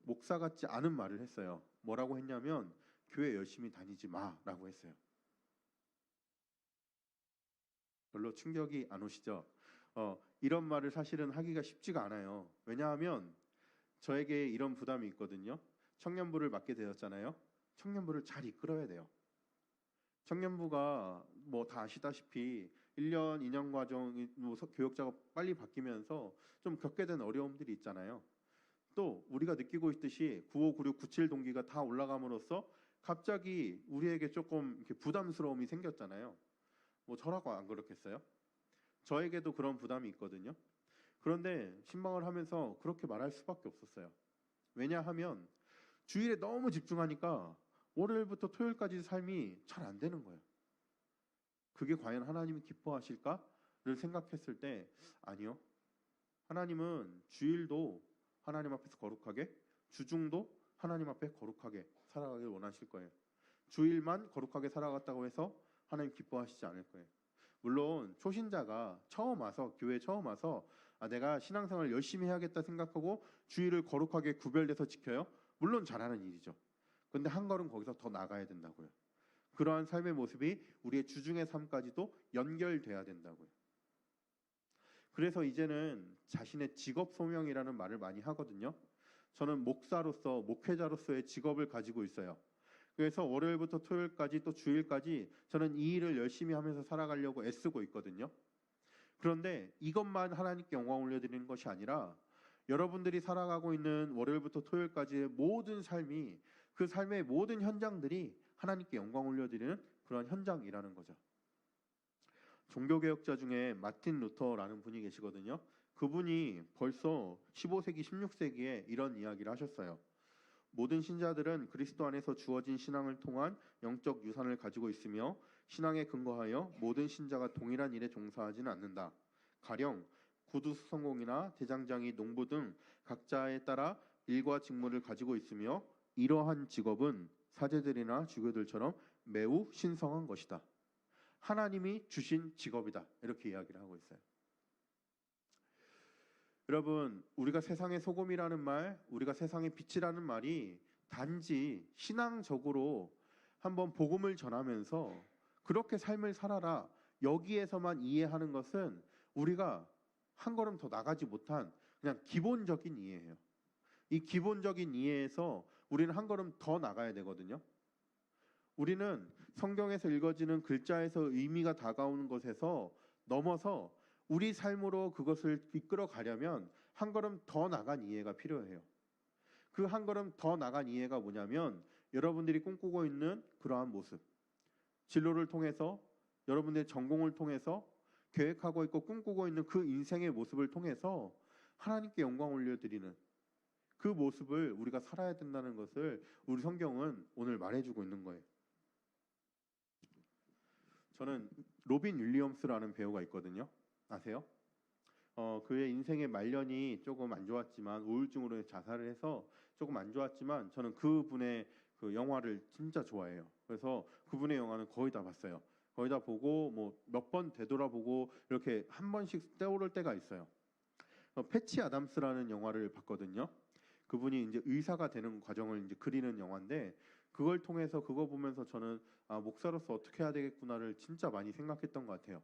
목사 같지 않은 말을 했어요. 뭐라고 했냐면 교회 열심히 다니지 마라고 했어요. 별로 충격이 안 오시죠? 이런 말을 사실은 하기가 쉽지가 않아요. 왜냐하면 저에게 이런 부담이 있거든요. 청년부를 맡게 되었잖아요. 청년부를 잘 이끌어야 돼요. 청년부가 뭐 다 아시다시피 1년, 2년 과정이 교역자가 빨리 바뀌면서 좀 겪게 된 어려움들이 있잖아요. 또 우리가 느끼고 있듯이 95, 96, 97 동기가 다 올라감으로써 갑자기 우리에게 조금 이렇게 부담스러움이 생겼잖아요. 뭐 저라고 안 그렇겠어요? 저에게도 그런 부담이 있거든요. 그런데 신방을 하면서 그렇게 말할 수밖에 없었어요. 왜냐하면 주일에 너무 집중하니까 월요일부터 토요일까지 삶이 잘 안 되는 거예요. 그게 과연 하나님이 기뻐하실까를 생각했을 때 아니요. 하나님은 주일도 하나님 앞에서 거룩하게, 주중도 하나님 앞에 거룩하게 살아가길 원하실 거예요. 주일만 거룩하게 살아갔다고 해서 하나님 기뻐하시지 않을 거예요. 물론 초신자가 처음 와서 교회에 처음 와서 내가 신앙생활을 열심히 해야겠다 생각하고 주일을 거룩하게 구별돼서 지켜요. 물론 잘하는 일이죠. 근데 한 걸음 거기서 더 나가야 된다고요. 그러한 삶의 모습이 우리의 주중의 삶까지도 연결돼야 된다고요. 그래서 이제는 자신의 직업 소명이라는 말을 많이 하거든요. 저는 목사로서, 목회자로서의 직업을 가지고 있어요. 그래서 월요일부터 토요일까지 또 주일까지 저는 이 일을 열심히 하면서 살아가려고 애쓰고 있거든요. 그런데 이것만 하나님께 영광 올려드리는 것이 아니라 여러분들이 살아가고 있는 월요일부터 토요일까지의 모든 삶이 그 삶의 모든 현장들이 하나님께 영광 올려드리는 그런 현장이라는 거죠. 종교개혁자 중에 마틴 루터라는 분이 계시거든요. 그분이 벌써 15세기, 16세기에 이런 이야기를 하셨어요. 모든 신자들은 그리스도 안에서 주어진 신앙을 통한 영적 유산을 가지고 있으며 신앙에 근거하여 모든 신자가 동일한 일에 종사하지는 않는다. 가령 구두수성공이나 대장장이, 농부 등 각자에 따라 일과 직무를 가지고 있으며 이러한 직업은 사제들이나 주교들처럼 매우 신성한 것이다. 하나님이 주신 직업이다. 이렇게 이야기를 하고 있어요. 여러분, 우리가 세상의 소금이라는 말, 우리가 세상의 빛이라는 말이 단지 신앙적으로 한번 복음을 전하면서 그렇게 삶을 살아라 여기에서만 이해하는 것은 우리가 한 걸음 더 나가지 못한 그냥 기본적인 이해예요. 이 기본적인 이해에서 우리는 한 걸음 더 나가야 되거든요. 우리는 성경에서 읽어지는 글자에서 의미가 다가오는 것에서 넘어서 우리 삶으로 그것을 이끌어 가려면 한 걸음 더 나간 이해가 필요해요. 그 한 걸음 더 나간 이해가 뭐냐면 여러분들이 꿈꾸고 있는 그러한 모습, 진로를 통해서 여러분들의 전공을 통해서 계획하고 있고 꿈꾸고 있는 그 인생의 모습을 통해서 하나님께 영광 올려드리는 그 모습을 우리가 살아야 된다는 것을 우리 성경은 오늘 말해주고 있는 거예요. 저는 로빈 윌리엄스라는 배우가 있거든요. 아세요? 그의 인생의 말년이 조금 안 좋았지만 우울증으로 자살을 해서 조금 안 좋았지만 저는 그분의 그 영화를 진짜 좋아해요. 그래서 그분의 영화는 거의 다 봤어요. 거의 다 보고 뭐 몇 번 되돌아보고 이렇게 한 번씩 떠오를 때가 있어요. 패치 아담스라는 영화를 봤거든요. 그분이 이제 의사가 되는 과정을 이제 그리는 영화인데 그걸 통해서 그거 보면서 저는 목사로서 어떻게 해야 되겠구나를 진짜 많이 생각했던 것 같아요.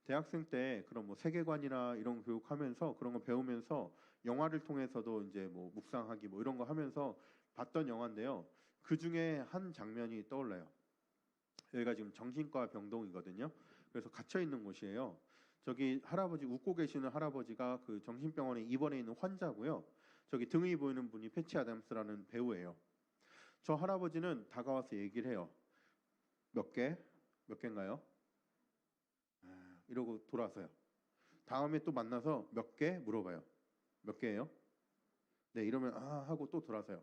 대학생 때 그런 뭐 세계관이나 이런 교육하면서 그런 거 배우면서 영화를 통해서도 이제 뭐 묵상하기 뭐 이런 거 하면서 봤던 영화인데요. 그 중에 한 장면이 떠올라요. 여기가 지금 정신과 병동이거든요. 그래서 갇혀 있는 곳이에요. 저기 할아버지 웃고 계시는 할아버지가 그 정신병원에 입원해 있는 환자고요. 저기 등이 보이는 분이 패치 아담스라는 배우예요. 저 할아버지는 다가와서 얘기를 해요. 몇 개인가요? 이러고 돌아서요. 다음에 또 만나서 몇 개 물어봐요. 몇 개예요? 네, 이러면 하고 또 돌아서요.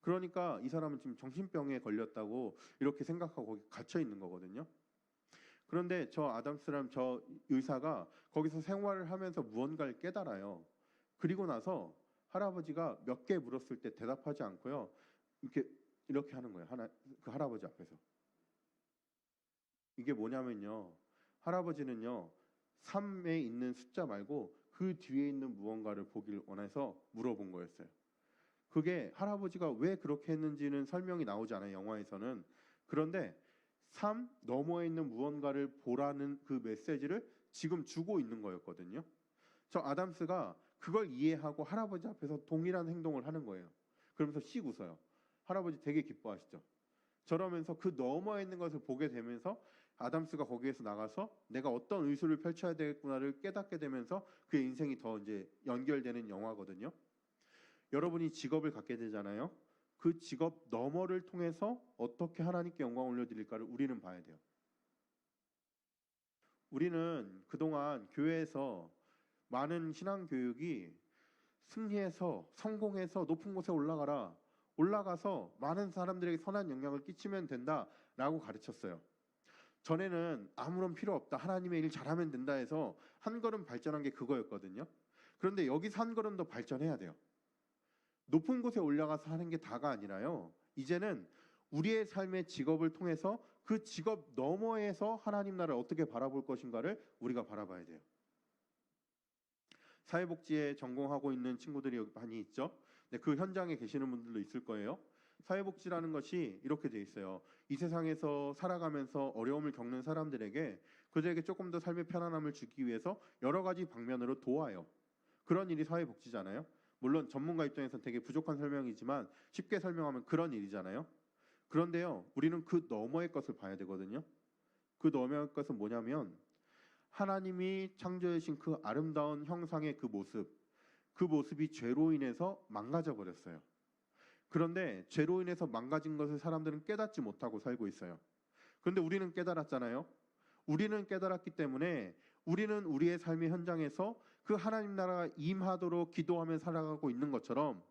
그러니까 이 사람은 지금 정신병에 걸렸다고 이렇게 생각하고 거기 갇혀 있는 거거든요. 그런데 저 아담스람 저 의사가 거기서 생활을 하면서 무언가를 깨달아요. 그리고 나서 할아버지가 몇 개 물었을 때 대답하지 않고요. 이렇게 하는 거예요. 그 할아버지 앞에서. 이게 뭐냐면요. 할아버지는요. 3에 있는 숫자 말고 그 뒤에 있는 무언가를 보길 원해서 물어본 거였어요. 그게 할아버지가 왜 그렇게 했는지는 설명이 나오지 않아요. 영화에서는. 그런데 3 너머에 있는 무언가를 보라는 그 메시지를 지금 주고 있는 거였거든요. 저 아담스가 그걸 이해하고 할아버지 앞에서 동일한 행동을 하는 거예요. 그러면서 씩 웃어요. 할아버지 되게 기뻐하시죠. 저러면서 그 너머에 있는 것을 보게 되면서 아담스가 거기에서 나가서 내가 어떤 의술을 펼쳐야 되겠구나를 깨닫게 되면서 그의 인생이 더 이제 연결되는 영화거든요. 여러분이 직업을 갖게 되잖아요. 그 직업 너머를 통해서 어떻게 하나님께 영광 올려드릴까를 우리는 봐야 돼요. 우리는 그동안 교회에서 많은 신앙교육이 승리해서 성공해서 높은 곳에 올라가서 많은 사람들에게 선한 영향을 끼치면 된다라고 가르쳤어요. 전에는 아무런 필요 없다. 하나님의 일 잘하면 된다 해서 한 걸음 발전한 게 그거였거든요. 그런데 여기서 한 걸음 더 발전해야 돼요. 높은 곳에 올라가서 하는 게 다가 아니라요. 이제는 우리의 삶의 직업을 통해서 그 직업 너머에서 하나님 나라를 어떻게 바라볼 것인가를 우리가 바라봐야 돼요. 사회복지에 전공하고 있는 친구들이 여기 많이 있죠. 네, 그 현장에 계시는 분들도 있을 거예요. 사회복지라는 것이 이렇게 돼 있어요. 이 세상에서 살아가면서 어려움을 겪는 사람들에게 그들에게 조금 더 삶의 편안함을 주기 위해서 여러 가지 방면으로 도와요. 그런 일이 사회복지잖아요. 물론 전문가 입장에서는 되게 부족한 설명이지만 쉽게 설명하면 그런 일이잖아요. 그런데요, 우리는 그 너머의 것을 봐야 되거든요. 그 너머의 것은 뭐냐면 하나님이 창조해 주신 그 아름다운 형상의 그 모습이 죄로 인해서 망가져 버렸어요. 그런데 죄로 인해서 망가진 것을 사람들은 깨닫지 못하고 살고 있어요. 그런데 우리는 깨달았잖아요. 우리는 깨달았기 때문에 우리는 우리의 삶의 현장에서 그 하나님 나라가 임하도록 기도하며 살아가고 있는 것처럼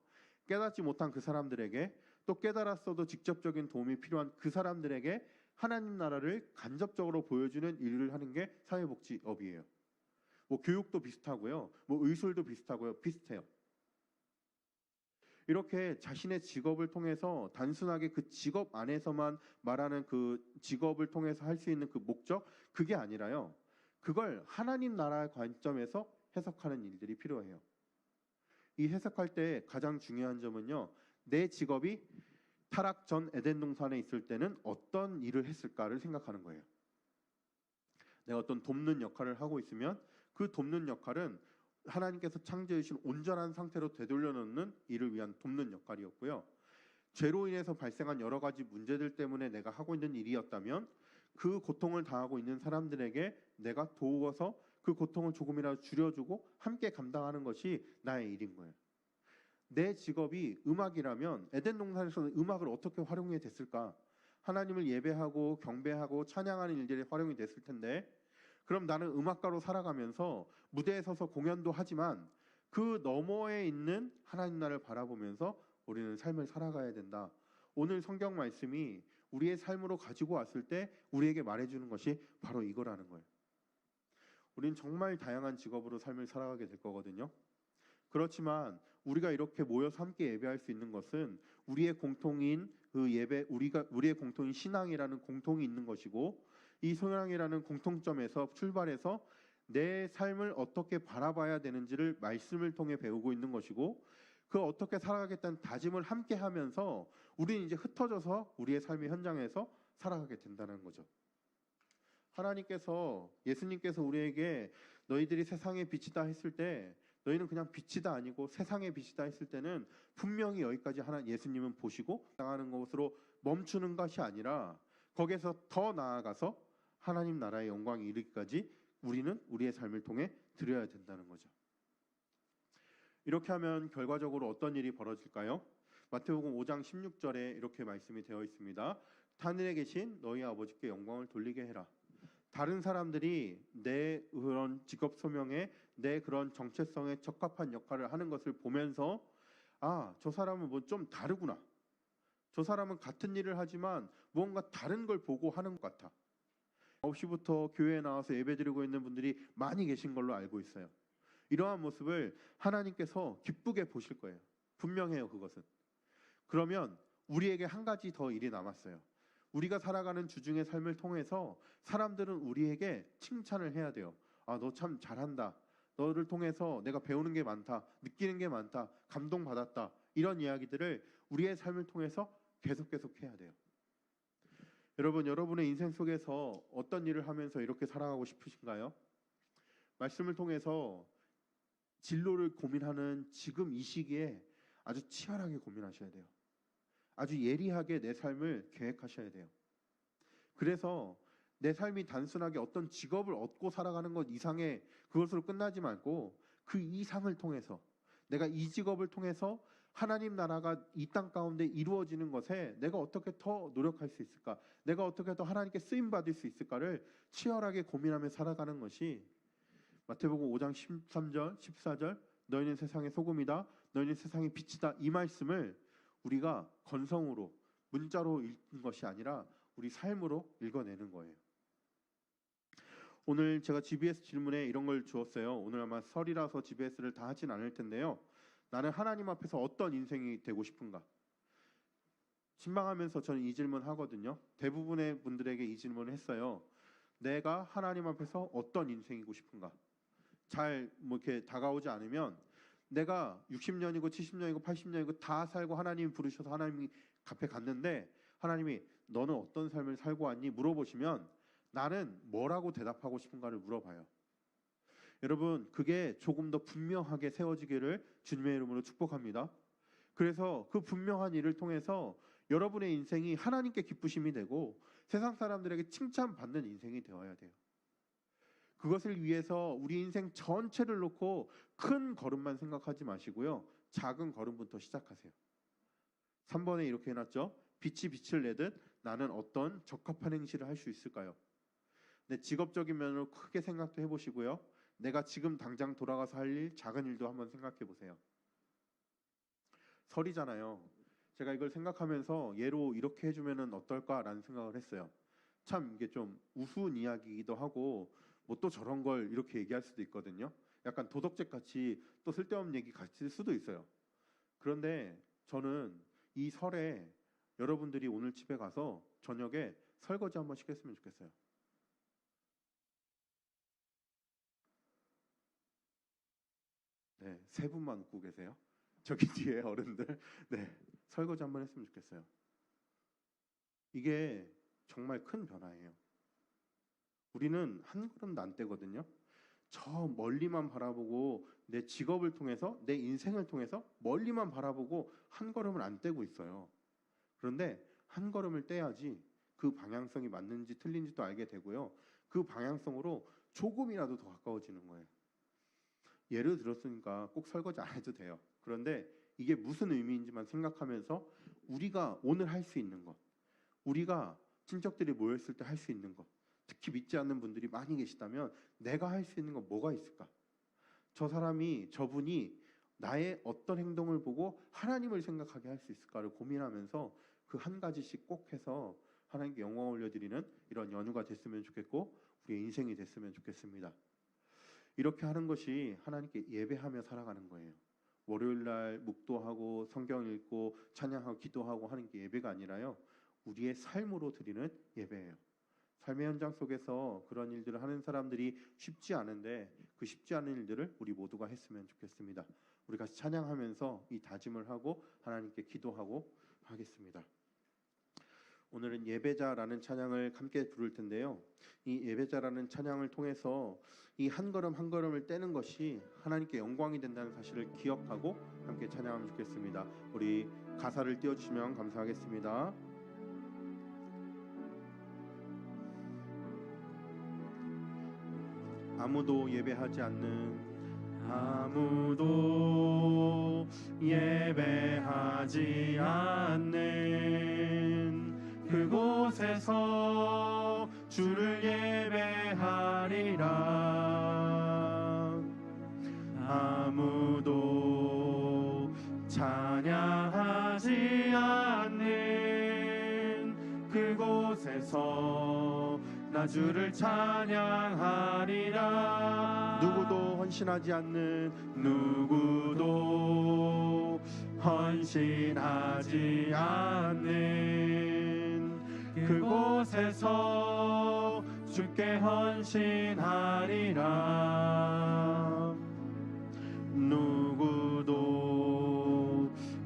깨닫지 못한 그 사람들에게 또 깨달았어도 직접적인 도움이 필요한 그 사람들에게 하나님 나라를 간접적으로 보여주는 일을 하는 게 사회복지업이에요. 뭐 교육도 비슷하고요. 뭐 의술도 비슷하고요. 비슷해요. 이렇게 자신의 직업을 통해서 단순하게 그 직업 안에서만 말하는 그 직업을 통해서 할 수 있는 그 목적, 그게 아니라요. 그걸 하나님 나라의 관점에서 해석하는 일들이 필요해요. 이 해석할 때 가장 중요한 점은요. 내 직업이 타락 전 에덴 동산에 있을 때는 어떤 일을 했을까를 생각하는 거예요. 내가 어떤 돕는 역할을 하고 있으면 그 돕는 역할은 하나님께서 창조해 주신 온전한 상태로 되돌려 놓는 일을 위한 돕는 역할이었고요. 죄로 인해서 발생한 여러 가지 문제들 때문에 내가 하고 있는 일이었다면 그 고통을 당하고 있는 사람들에게 내가 도와서 그 고통을 조금이라도 줄여주고 함께 감당하는 것이 나의 일인 거예요. 내 직업이 음악이라면 에덴 동산에서는 음악을 어떻게 활용이 됐을까? 하나님을 예배하고 경배하고 찬양하는 일들이 활용이 됐을 텐데 그럼 나는 음악가로 살아가면서 무대에 서서 공연도 하지만 그 너머에 있는 하나님 나라를 바라보면서 우리는 삶을 살아가야 된다. 오늘 성경 말씀이 우리의 삶으로 가지고 왔을 때 우리에게 말해주는 것이 바로 이거라는 거예요. 우리는 정말 다양한 직업으로 삶을 살아가게 될 거거든요. 그렇지만 우리가 이렇게 모여서 함께 예배할 수 있는 것은 우리의 공통인 그 예배, 우리의 공통인 신앙이라는 공통이 있는 것이고 이 신앙이라는 공통점에서 출발해서 내 삶을 어떻게 바라봐야 되는지를 말씀을 통해 배우고 있는 것이고 그 어떻게 살아가겠다는 다짐을 함께 하면서 우리는 이제 흩어져서 우리의 삶의 현장에서 살아가게 된다는 거죠. 하나님께서 예수님께서 우리에게 너희들이 세상의 빛이다 했을 때 너희는 그냥 빛이다 아니고 세상의 빛이다 했을 때는 분명히 여기까지 예수님은 보시고 당하는 것으로 멈추는 것이 아니라 거기에서 더 나아가서 하나님 나라의 영광이 이르기까지 우리는 우리의 삶을 통해 드려야 된다는 거죠. 이렇게 하면 결과적으로 어떤 일이 벌어질까요? 마태복음 5장 16절에 이렇게 말씀이 되어 있습니다. 하늘에 계신 너희 아버지께 영광을 돌리게 해라. 다른 사람들이 내 그런 직업 소명에 내 그런 정체성에 적합한 역할을 하는 것을 보면서 아, 저 사람은 뭐 좀 다르구나. 저 사람은 같은 일을 하지만 무언가 다른 걸 보고 하는 것 같아. 9시부터 교회에 나와서 예배드리고 있는 분들이 많이 계신 걸로 알고 있어요. 이러한 모습을 하나님께서 기쁘게 보실 거예요. 분명해요, 그것은. 그러면 우리에게 한 가지 더 일이 남았어요. 우리가 살아가는 주중의 삶을 통해서 사람들은 우리에게 칭찬을 해야 돼요. 아, 너 참 잘한다. 너를 통해서 내가 배우는 게 많다. 느끼는 게 많다. 감동받았다. 이런 이야기들을 우리의 삶을 통해서 계속 해야 돼요. 여러분, 여러분의 인생 속에서 어떤 일을 하면서 이렇게 살아가고 싶으신가요? 말씀을 통해서 진로를 고민하는 지금 이 시기에 아주 치열하게 고민하셔야 돼요. 아주 예리하게 내 삶을 계획하셔야 돼요. 그래서 내 삶이 단순하게 어떤 직업을 얻고 살아가는 것 이상의 그것으로 끝나지 말고 그 이상을 통해서 내가 이 직업을 통해서 하나님 나라가 이 땅 가운데 이루어지는 것에 내가 어떻게 더 노력할 수 있을까? 내가 어떻게 더 하나님께 쓰임 받을 수 있을까를 치열하게 고민하며 살아가는 것이 마태복음 5장 13절, 14절 너희는 세상의 소금이다. 너희는 세상의 빛이다. 이 말씀을 우리가 건성으로 문자로 읽는 것이 아니라 우리 삶으로 읽어내는 거예요. 오늘 제가 GBS 질문에 이런 걸 주었어요. 오늘 아마 설이라서 GBS를 다 하진 않을 텐데요. 나는 하나님 앞에서 어떤 인생이 되고 싶은가? 신방하면서 저는 이 질문 하거든요. 대부분의 분들에게 이 질문을 했어요. 내가 하나님 앞에서 어떤 인생이고 싶은가? 잘 이렇게 다가오지 않으면 내가 60년이고 70년이고 80년이고 다 살고 하나님 부르셔서 하나님이 앞에 갔는데 하나님이 너는 어떤 삶을 살고 왔니? 물어보시면 나는 뭐라고 대답하고 싶은가를 물어봐요. 여러분, 그게 조금 더 분명하게 세워지기를 주님의 이름으로 축복합니다. 그래서 그 분명한 일을 통해서 여러분의 인생이 하나님께 기쁘심이 되고 세상 사람들에게 칭찬받는 인생이 되어야 돼요. 그것을 위해서 우리 인생 전체를 놓고 큰 걸음만 생각하지 마시고요. 작은 걸음부터 시작하세요. 3번에 이렇게 해놨죠. 빛이 빛을 내듯 나는 어떤 적합한 행실을 할 수 있을까요? 내 직업적인 면으로 크게 생각도 해보시고요. 내가 지금 당장 돌아가서 할 일, 작은 일도 한번 생각해 보세요. 설이잖아요. 제가 이걸 생각하면서 예로 이렇게 해주면 어떨까라는 생각을 했어요. 참 이게 좀 우스운 이야기이기도 하고 뭐 또 저런 걸 이렇게 얘기할 수도 있거든요. 약간 도덕책 같이 또 쓸데없는 얘기 같을 수도 있어요. 그런데 저는 이 설에 여러분들이 오늘 집에 가서 저녁에 설거지 한 번씩 했으면 좋겠어요. 네, 세 분만 웃고 계세요. 저기 뒤에 어른들. 네, 설거지 한번 했으면 좋겠어요. 이게 정말 큰 변화예요. 우리는 한 걸음도 안 떼거든요. 저 멀리만 바라보고 내 직업을 통해서 내 인생을 통해서 멀리만 바라보고 한 걸음을 안 떼고 있어요. 그런데 한 걸음을 떼야지 그 방향성이 맞는지 틀린지도 알게 되고요. 그 방향성으로 조금이라도 더 가까워지는 거예요. 예를 들었으니까 꼭 설거지 안 해도 돼요. 그런데 이게 무슨 의미인지만 생각하면서 우리가 오늘 할 수 있는 것, 우리가 친척들이 모였을 때 할 수 있는 것, 특히 믿지 않는 분들이 많이 계시다면 내가 할 수 있는 건 뭐가 있을까? 저분이 나의 어떤 행동을 보고 하나님을 생각하게 할 수 있을까를 고민하면서 그 한 가지씩 꼭 해서 하나님께 영광 올려드리는 이런 연휴가 됐으면 좋겠고 우리의 인생이 됐으면 좋겠습니다. 이렇게 하는 것이 하나님께 예배하며 살아가는 거예요. 월요일날 묵도하고 성경 읽고 찬양하고 기도하고 하는 게 예배가 아니라요. 우리의 삶으로 드리는 예배예요. 삶의 현장 속에서 그런 일들을 하는 사람들이 쉽지 않은데 그 쉽지 않은 일들을 우리 모두가 했으면 좋겠습니다. 우리 같이 찬양하면서 이 다짐을 하고 하나님께 기도하고 하겠습니다. 오늘은 예배자라는 찬양을 함께 부를 텐데요. 이 예배자라는 찬양을 통해서 이 한 걸음 한 걸음을 떼는 것이 하나님께 영광이 된다는 사실을 기억하고 함께 찬양하면 좋겠습니다. 우리 가사를 띄워주시면 감사하겠습니다. 아무도 예배하지 않는 아무도 예배하지 않는 그곳에서 주를 예배하리라. 아무도 찬양하지 않는 그곳에서 나 주를 찬양하리라. 누구도 헌신하지 않는 누구도 헌신하지 않는 그곳에서 주께 헌신하리라. 누구도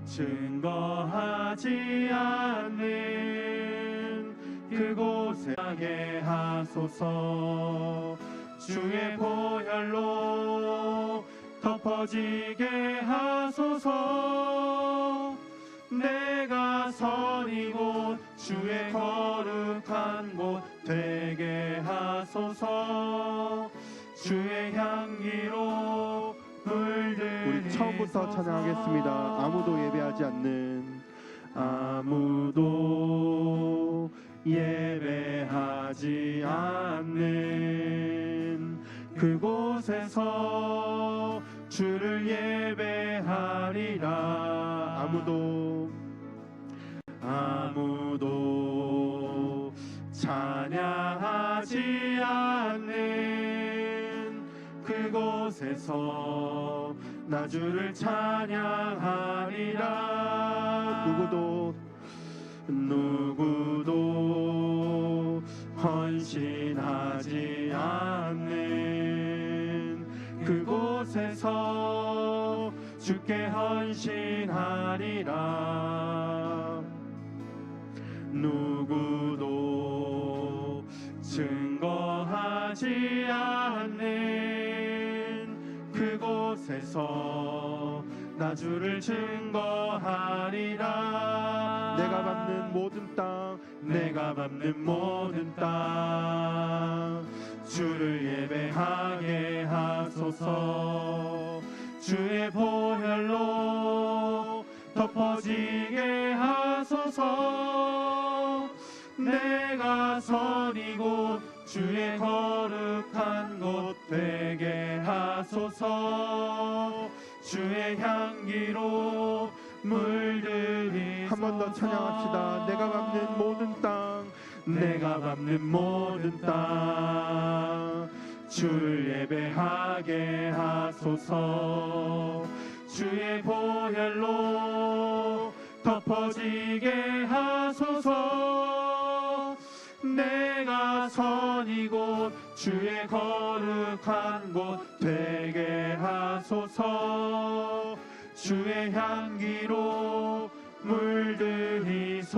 증거하지 않는 그곳에 하게 하소서. 주의 보혈로 덮어지게 하소서. 내가 선 이곳 주의 거룩한 곳 되게 하소서. 주의 향기로 물들이소서. 우리 처음부터 찬양하겠습니다. 아무도 예배하지 않는, 아무도 예배하지 않는 그곳에서 주를 예배하리라. 아무도 찬양하지 않는 그곳에서 나 주를 찬양하리라. 누구도 헌신하지 않는 그곳에서 주께 헌신하리라. 누구도 증거하지 않는 그곳에서 나 주를 증거하리라. 내가 밟는 모든 땅 주를 예배하게 하소서. 주의 보혈로 덮어지게 하소서. 내가 선 이곳 주의 거룩한 곳 되게 하소서. 주의 향기로 물들이소서. 한 번 더 찬양합시다. 내가 밟는 모든 땅 주를 예배하게 하소서. 주의 보혈로 덮어지게 하소서. 내가 선 이곳 주의 거룩한 곳 되게 하소서. 주의 향기로 물들이소서.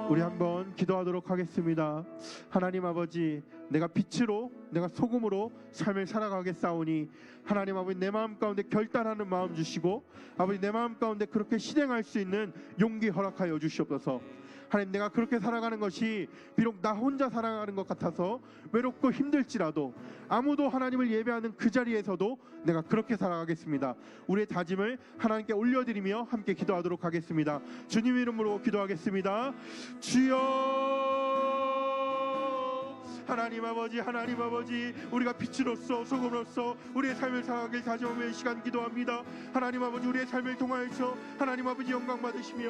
우리 한번 기도하도록 하겠습니다. 하나님 아버지, 내가 빛으로, 내가 소금으로 삶을 살아가겠사오니 하나님 아버지, 내 마음 가운데 결단하는 마음 주시고 아버지, 내 마음 가운데 그렇게 실행할 수 있는 용기 허락하여 주시옵소서. 하나님, 내가 그렇게 살아가는 것이 비록 나 혼자 살아가는 것 같아서 외롭고 힘들지라도 아무도 하나님을 예배하는 그 자리에서도 내가 그렇게 살아가겠습니다. 우리의 다짐을 하나님께 올려드리며 함께 기도하도록 하겠습니다. 주님 이름으로 기도하겠습니다. 주여, 하나님 아버지, 우리가 빛으로서 소금으로서 우리의 삶을 살아가길 다짐하며 이 시간 기도합니다. 하나님 아버지, 우리의 삶을 통하여서 하나님 아버지 영광 받으시며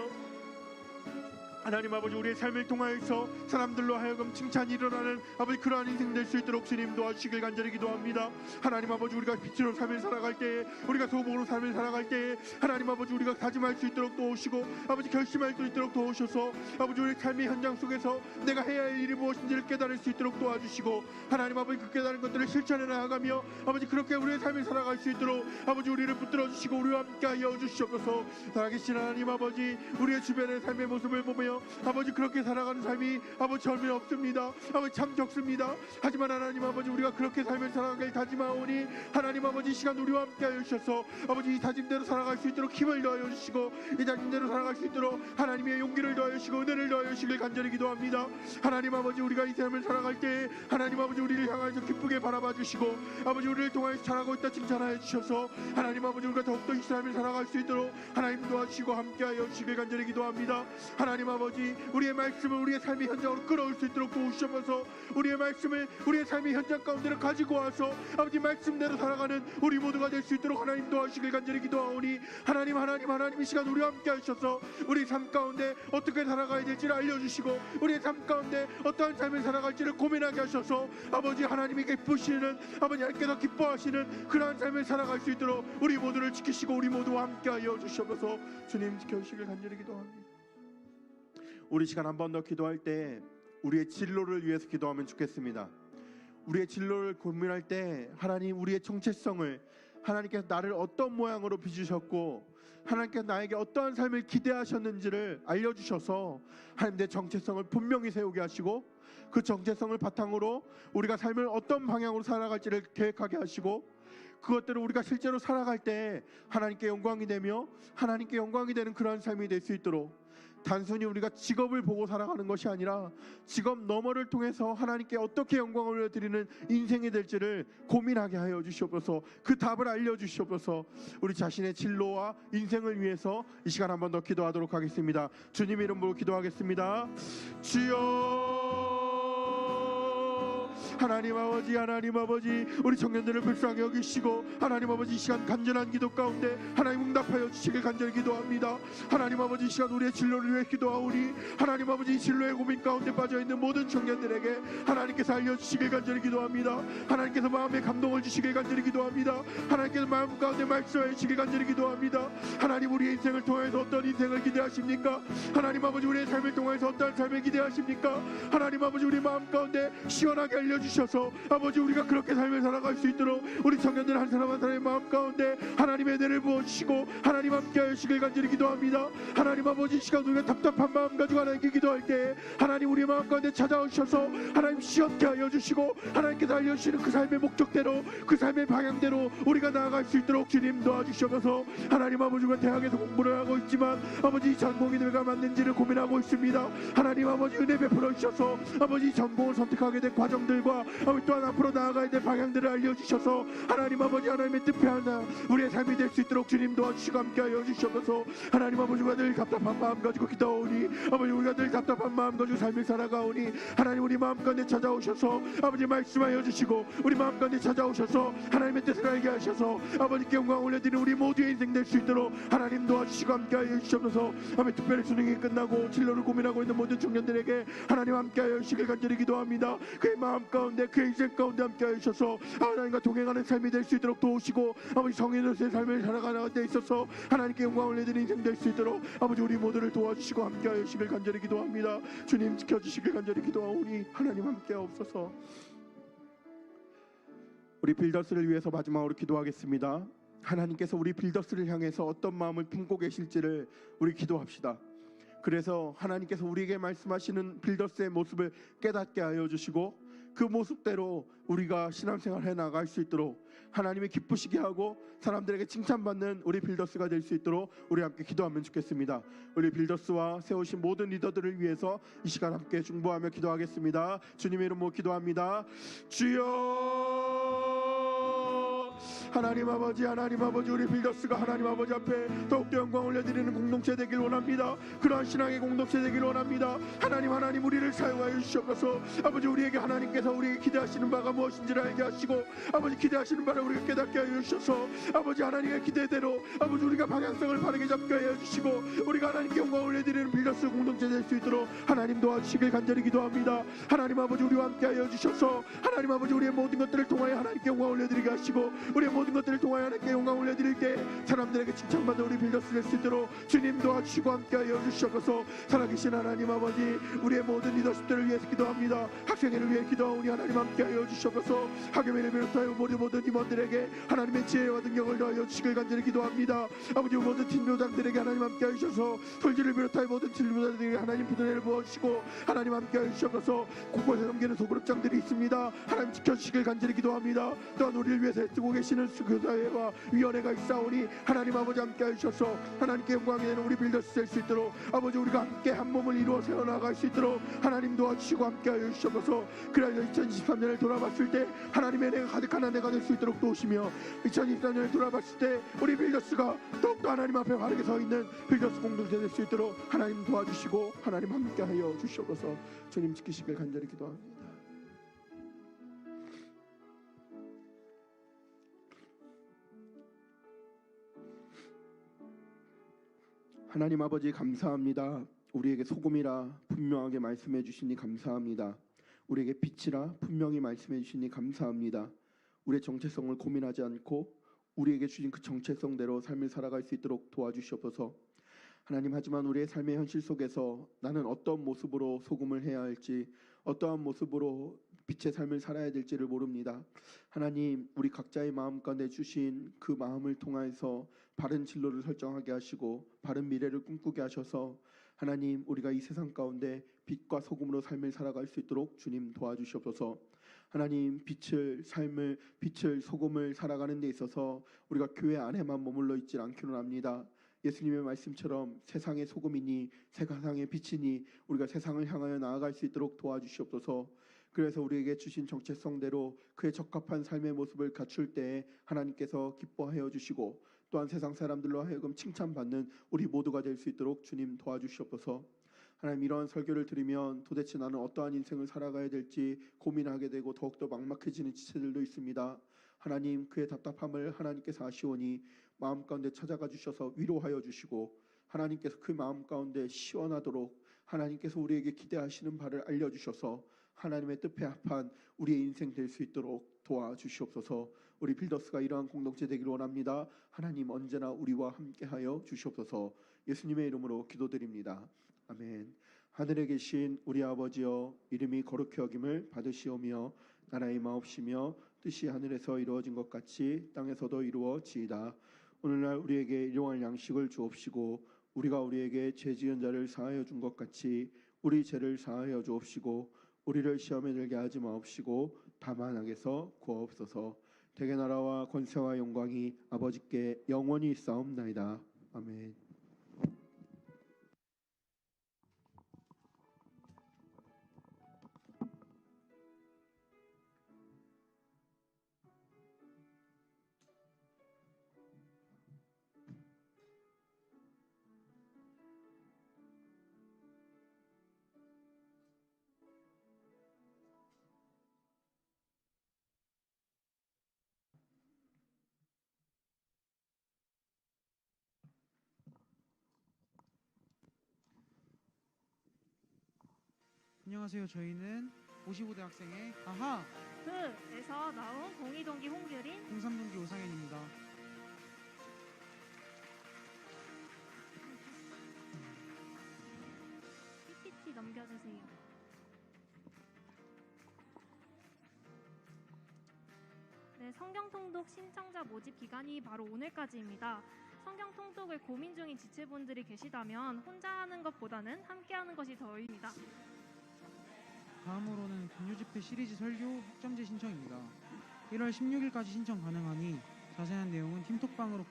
하나님 아버지, 우리의 삶을 통하여서 사람들로 하여금 칭찬이 일어나는 아버지 그러한 인생 될 수 있도록 주님 도와주시길 간절히 기도합니다. 하나님 아버지, 우리가 빛으로 삶을 살아갈 때에, 우리가 소금으로 삶을 살아갈 때에 하나님 아버지, 우리가 다짐할 수 있도록 도우시고 아버지 결심할 수 있도록 도우셔서 아버지, 우리 삶의 현장 속에서 내가 해야 할 일이 무엇인지를 깨달을 수 있도록 도와주시고 하나님 아버지, 그 깨달은 것들을 실천해 나아가며 아버지 그렇게 우리의 삶을 살아갈 수 있도록 아버지 우리를 붙들어 주시고 우리와 함께하여 주시옵소서. 살아계신 하나님 아버지, 우리의 주변의 삶의 모습을 보며 아버지 그렇게 살아가는 삶이 아버지 절대 없습니다. 아버지 참 적습니다. 하지만 하나님 아버지, 우리가 그렇게 삶을 살아가길 다짐하오니 하나님 아버지, 이 시간 우리와 함께하여 주셔서 아버지 이 다짐대로 살아갈 수 있도록 힘을 더하여 주시고 이 다짐대로 살아갈 수 있도록 하나님의 용기를 더하여 주시고 은혜를 더하여 주시길 간절히 기도합니다. 하나님 아버지, 우리가 이 삶을 살아갈 때 하나님 아버지 우리를 향하여서 기쁘게 바라봐 주시고 아버지 우리를 통하여 잘하고 있다 칭찬하여 주셔서 하나님 아버지, 우리가 더욱더 이 삶을 살아갈 수 있도록 하나님 도와주시고 함께하여 주시길 간절히 기도합니다. 하나님 아버지, 아버지 우리의 말씀을 우리의 삶의 현장으로 끌어올 수 있도록 도우시옵소서. 우리의 말씀을 우리의 삶의 현장 가운데로 가지고 와서 아버지 말씀대로 살아가는 우리 모두가 될 수 있도록 하나님 도와주시길 간절히 기도하오니 하나님 이 시간 우리와 함께 하셔서 우리 삶 가운데 어떻게 살아가야 될지를 알려주시고 우리의 삶 가운데 어떠한 삶을 살아갈지를 고민하게 하셔서 아버지 하나님이 기쁘시는 아버지 하나님께서 기뻐하시는 그러한 삶을 살아갈 수 있도록 우리 모두를 지키시고 우리 모두와 함께 하여 주시옵소서. 주님 지켜주시길 간절히 기도합니다. 우리 시간 한 번 더 기도할 때 우리의 진로를 위해서 기도하면 좋겠습니다. 우리의 진로를 고민할 때 하나님 우리의 정체성을 하나님께서 나를 어떤 모양으로 빚으셨고 하나님께서 나에게 어떠한 삶을 기대하셨는지를 알려주셔서 하나님 내 정체성을 분명히 세우게 하시고 그 정체성을 바탕으로 우리가 삶을 어떤 방향으로 살아갈지를 계획하게 하시고 그것들을 우리가 실제로 살아갈 때 하나님께 영광이 되며 하나님께 영광이 되는 그런 삶이 될 수 있도록 단순히 우리가 직업을 보고 살아가는 것이 아니라 직업 너머를 통해서 하나님께 어떻게 영광을 올려드리는 인생이 될지를 고민하게 하여 주시옵소서. 그 답을 알려주시옵소서. 우리 자신의 진로와 인생을 위해서 이 시간 한 번 더 기도하도록 하겠습니다. 주님 이름으로 기도하겠습니다. 주여 하나님 아버지 우리 청년들을 불쌍히 여기시고 하나님 아버지 이 시간 간절한 기도 가운데 하나님 응답하여 주시길 간절히 기도합니다. 하나님 아버지 이 시간 우리의 진로를 위해 기도하오니 하나님 아버지 이 진로의 고민 가운데 빠져있는 모든 청년들에게 하나님께서 알려주시길 간절히 기도합니다. 하나님께서 마음에 감동을 주시길 간절히 기도합니다. 하나님께서 마음 가운데 말씀해 주시길 간절히 기도합니다. 하나님 우리의 인생을 통해서 어떤 인생을 기대하십니까? 하나님 아버지 우리의 삶을 통해서 어떤 삶을 기대하십니까? 하나님 아버지 우리 마음 가운데 시원하게 알려주시옵소서. 아버지 우리가 그렇게 삶을 살아갈 수 있도록 우리 청년들 한 사람 한 사람의 마음 가운데 하나님의 은혜를 부어주시고 하나님 함께 하시길 간절히 기도합니다. 하나님 아버지 이 시간 우리가 답답한 마음 가지고 하나님께 기도할 때 하나님 우리 마음 가운데 찾아오셔서 하나님 시원케 하여 주시고 하나님께서 알려주시는 그 삶의 목적대로 그 삶의 방향대로 우리가 나아갈 수 있도록 주님 도와주셔서 하나님 아버지 우리가 대학에서 공부를 하고 있지만 아버지 이 전공이 내가 맞는지를 고민하고 있습니다. 하나님 아버지 은혜 베풀어 주셔서 아버지 이 전공을 선택하게 된 과정들과 아버지 또한 앞으로 나아가야 될 방향들을 알려주셔서 하나님 아버지 하나님의 뜻하나 우리의 삶이 될 수 있도록 주님 도와주시고 함께하여 주셔서 하나님 아버지 우리가 늘 답답한 마음 가지고 기도하오니 아버지 우리가 늘 답답한 마음 가지고 삶을 살아가오니 하나님 우리 마음 가운데 찾아오셔서 아버지 말씀하여 주시고 우리 마음 가운데 찾아오셔서 하나님의 뜻을 알게 하셔서 아버지께 영광 올려드리는 우리 모두의 인생 될 수 있도록 하나님 도와주시고 함께하여 주셔서 아버지 특별히 수능이 끝나고 진로를 고민하고 있는 모든 청년들에게 하나님 함께하여 주시길 간절히 기도합니다. 그의 마음 가운데 그 인생 가운데 함께 하셔서 하나님과 동행하는 삶이 될 수 있도록 도우시고 아버지 성인으로서의 삶을 살아가는 데 있어서 하나님께 영광을 내드리는 인생 될 수 있도록 아버지 우리 모두를 도와주시고 함께 하시길 간절히 기도합니다. 주님 지켜주시길 간절히 기도하오니 하나님 함께 하옵소서. 우리 빌더스를 위해서 마지막으로 기도하겠습니다. 하나님께서 우리 빌더스를 향해서 어떤 마음을 품고 계실지를 우리 기도합시다. 그래서 하나님께서 우리에게 말씀하시는 빌더스의 모습을 깨닫게 하여 주시고 그 모습대로 우리가 신앙생활 해나갈 수 있도록 하나님이 기쁘시게 하고 사람들에게 칭찬받는 우리 빌더스가 될 수 있도록 우리 함께 기도하면 좋겠습니다. 우리 빌더스와 세우신 모든 리더들을 위해서 이 시간 함께 중보하며 기도하겠습니다. 주님의 이름으로 기도합니다. 주여 하나님 아버지 우리 빌더스가 하나님 아버지 앞에 더욱더 영광 올려드리는 공동체 되길 원합니다. 그러한 신앙의 공동체 되길 원합니다. 하나님 우리를 사용하여 주셔서 아버지 우리에게 하나님께서 우리에게 기대하시는 바가 무엇인지를 알게 하시고 아버지 기대하시는 바를 우리가 깨닫게 하여 주셔서 아버지 하나님의 기대대로 아버지 우리가 방향성을 바르게 잡게 하여 주시고 우리가 하나님께 영광 올려드리는 빌더스 공동체 될 수 있도록 하나님 도와주시길 간절히 기도합니다. 하나님 아버지 우리와 함께 하여 주셔서 하나님 아버지 우리의 모든 것들을 통하여 하나님께 영광 올려드리게 하시고 우리의 모든 것들을 통하여 하나님께 영광 올려드릴 때 사람들에게 칭찬받는 우리 빌더스 될 수 있도록 주님 도와주시고 함께하여 주시옵소서. 살아계신 하나님 아버지 우리의 모든 리더십들을 위해서 기도합니다. 학생회를 위해 기도하오니 하나님 함께하여 주시옵소서. 학예회를 비롯하여 우리 모든 임원들에게 하나님의 지혜와 능력을 더하여 주시길 간절히 기도합니다. 아버지 모든 팀장들에게 하나님 함께하여 주셔서 솔지를 비롯하여 모든 팀장들에게 하나님 부드러움을 부어주시고 하나님 함께하여 주시옵소서. 곳곳에 섬기는 소그룹장들이 있습니다. 하나님 지켜주시길 간절히 기도합니다. 또한 우리를 위해서 애쓰고 계시는 빌더스 교사회와 위원회가 있사오니 하나님 아버지 함께 하셔서 하나님께 영광이 되는 우리 빌더스 될 수 있도록 아버지 우리가 함께 한 몸을 이루어 세워나갈 수 있도록 하나님 도와주시고 함께 하여 주셔서 그래서 2023년을 돌아봤을 때 하나님의 은혜가 가득한 한 해가 될 수 있도록 도우시며 2023년을 돌아봤을 때 우리 빌더스가 더욱더 하나님 앞에 바르게 서 있는 빌더스 공동체 될 수 있도록 하나님 도와주시고 하나님 함께 하여 주시옵소서. 주님 지키시길 간절히 기도합니다. 하나님 아버지 감사합니다. 우리에게 소금이라 분명하게 말씀해 주시니 감사합니다. 우리에게 빛이라 분명히 말씀해 주시니 감사합니다. 우리의 정체성을 고민하지 않고 우리에게 주신 그 정체성대로 삶을 살아갈 수 있도록 도와주시옵소서. 하나님, 하지만 우리의 삶의 현실 속에서 나는 어떤 모습으로 소금을 해야 할지, 어떠한 모습으로 빛의 삶을 살아야 될지를 모릅니다. 하나님, 우리 각자의 마음 가운데 주신 그 마음을 통하여서 바른 진로를 설정하게 하시고 바른 미래를 꿈꾸게 하셔서 하나님, 우리가 이 세상 가운데 빛과 소금으로 삶을 살아갈 수 있도록 주님 도와주시옵소서. 하나님, 빛을 소금을 살아가는 데 있어서 우리가 교회 안에만 머물러 있지 않기로 합니다. 예수님의 말씀처럼 세상의 소금이니 세상의 빛이니 우리가 세상을 향하여 나아갈 수 있도록 도와주시옵소서. 그래서 우리에게 주신 정체성대로 그에 적합한 삶의 모습을 갖출 때에 하나님께서 기뻐하여 주시고 또한 세상 사람들로 하여금 칭찬받는 우리 모두가 될 수 있도록 주님 도와주시옵소서. 하나님, 이러한 설교를 들으면 도대체 나는 어떠한 인생을 살아가야 될지 고민하게 되고 더욱더 막막해지는 지체들도 있습니다. 하나님, 그의 답답함을 하나님께서 아시오니 마음 가운데 찾아가 주셔서 위로하여 주시고 하나님께서 그 마음 가운데 시원하도록 하나님께서 우리에게 기대하시는 바를 알려주셔서 하나님의 뜻에 합한 우리의 인생 될 수 있도록 도와주시옵소서. 우리 빌더스가 이러한 공동체 되기를 원합니다. 하나님, 언제나 우리와 함께하여 주시옵소서. 예수님의 이름으로 기도드립니다. 아멘. 하늘에 계신 우리 아버지여, 이름이 거룩히 여김을 받으시오며 나라의 마옵시며 뜻이 하늘에서 이루어진 것 같이 땅에서도 이루어지이다. 오늘날 우리에게 일용할 양식을 주옵시고 우리가 우리에게 죄 지은 자를 사하여 준 것 같이 우리 죄를 사하여 주옵시고 우리를 시험에 들게 하지 마옵시고 다만 악에서 구하옵소서. 대개 나라와 권세와 영광이 아버지께 영원히 있사옵나이다. 아멘. 안녕하세요. 저희는 55대 학생의 그에서 나온 공이동기 홍규린, 03동기 오상현입니다. PPT 넘겨주세요. 네, 성경통독 신청자 모집 기간이 바로 오늘까지입니다. 성경 통독을 고민 중인 지체분들이 계시다면 혼자 하는 것보다는 함께 하는 것이 더 유리합니다. 다음으로는 금요집회 시리즈 설교 확정제 신청입니다. 1월 16일까지 신청 가능하니 자세한 내용은 팀톡방으로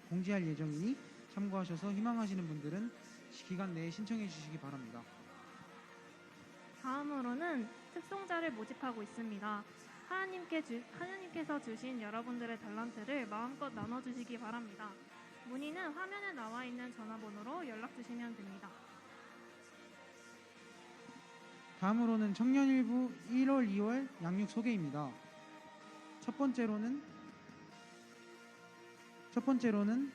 공지할 예정이니 참고하셔서 희망하시는 분들은 기간 내에 신청해 주시기 바랍니다. 다음으로는 특송자를 모집하고 있습니다. 하나님께서 주신 여러분들의 달란트를 마음껏 나눠주시기 바랍니다. 문의는 화면에 나와 있는 전화번호로 연락 주시면 됩니다. 다음으로는 청년일부 1월, 2월 양육 소개입니다. 첫 번째로는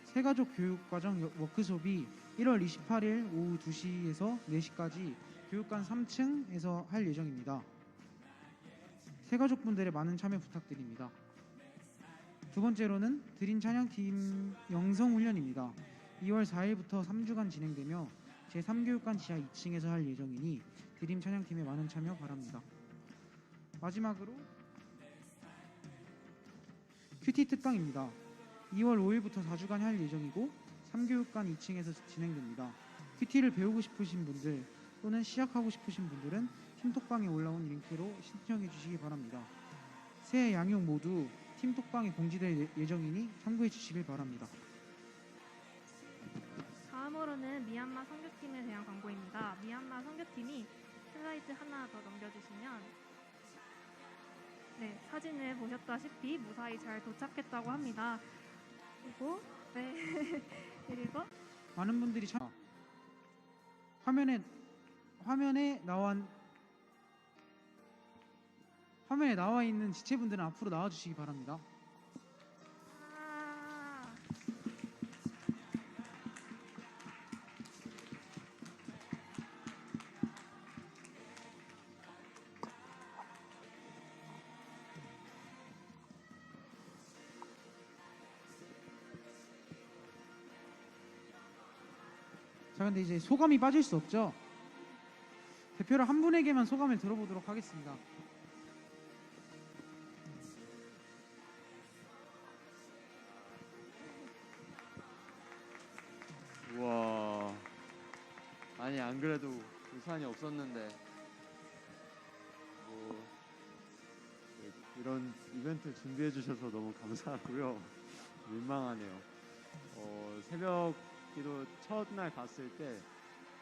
새가족 교육과정 워크숍이 1월 28일 오후 2시에서 4시까지 교육관 3층에서 할 예정입니다. 새가족분들의 많은 참여 부탁드립니다. 두 번째로는 드림 찬양팀 영성훈련입니다. 2월 4일부터 3주간 진행되며 제3교육관 지하 2층에서 할 예정이니 드림 찬양팀의 많은 참여 바랍니다. 마지막으로 큐티 특강입니다. 2월 5일부터 4주간 할 예정이고 3교육관 2층에서 진행됩니다. 큐티를 배우고 싶으신 분들 또는 시작하고 싶으신 분들은 팀톡방에 올라온 링크로 신청해 주시기 바랍니다. 새 양육 모두 팀톡방에 공지될 예정이니 참고해 주시길 바랍니다. 다음으로는 미얀마 선교팀에 대한 광고입니다. 미얀마 선교팀이 슬라이드 하나 더 넘겨주시면 네, 사진을 보셨다시피 무사히 잘 도착했다고 합니다. 그리고 네 그리고 많은 분들이 화면에 나와 있는 지체분들은 앞으로 나와 주시기 바랍니다. 자, 근데 이제 소감이 빠질 수 없죠. 대표로 한 분에게만 소감을 들어보도록 하겠습니다. 우와. 아니 안 그래도 우산이 없었는데 뭐 이런 이벤트 준비해 주셔서 너무 감사하고요. 민망하네요. 새벽 기도 첫날 갔을 때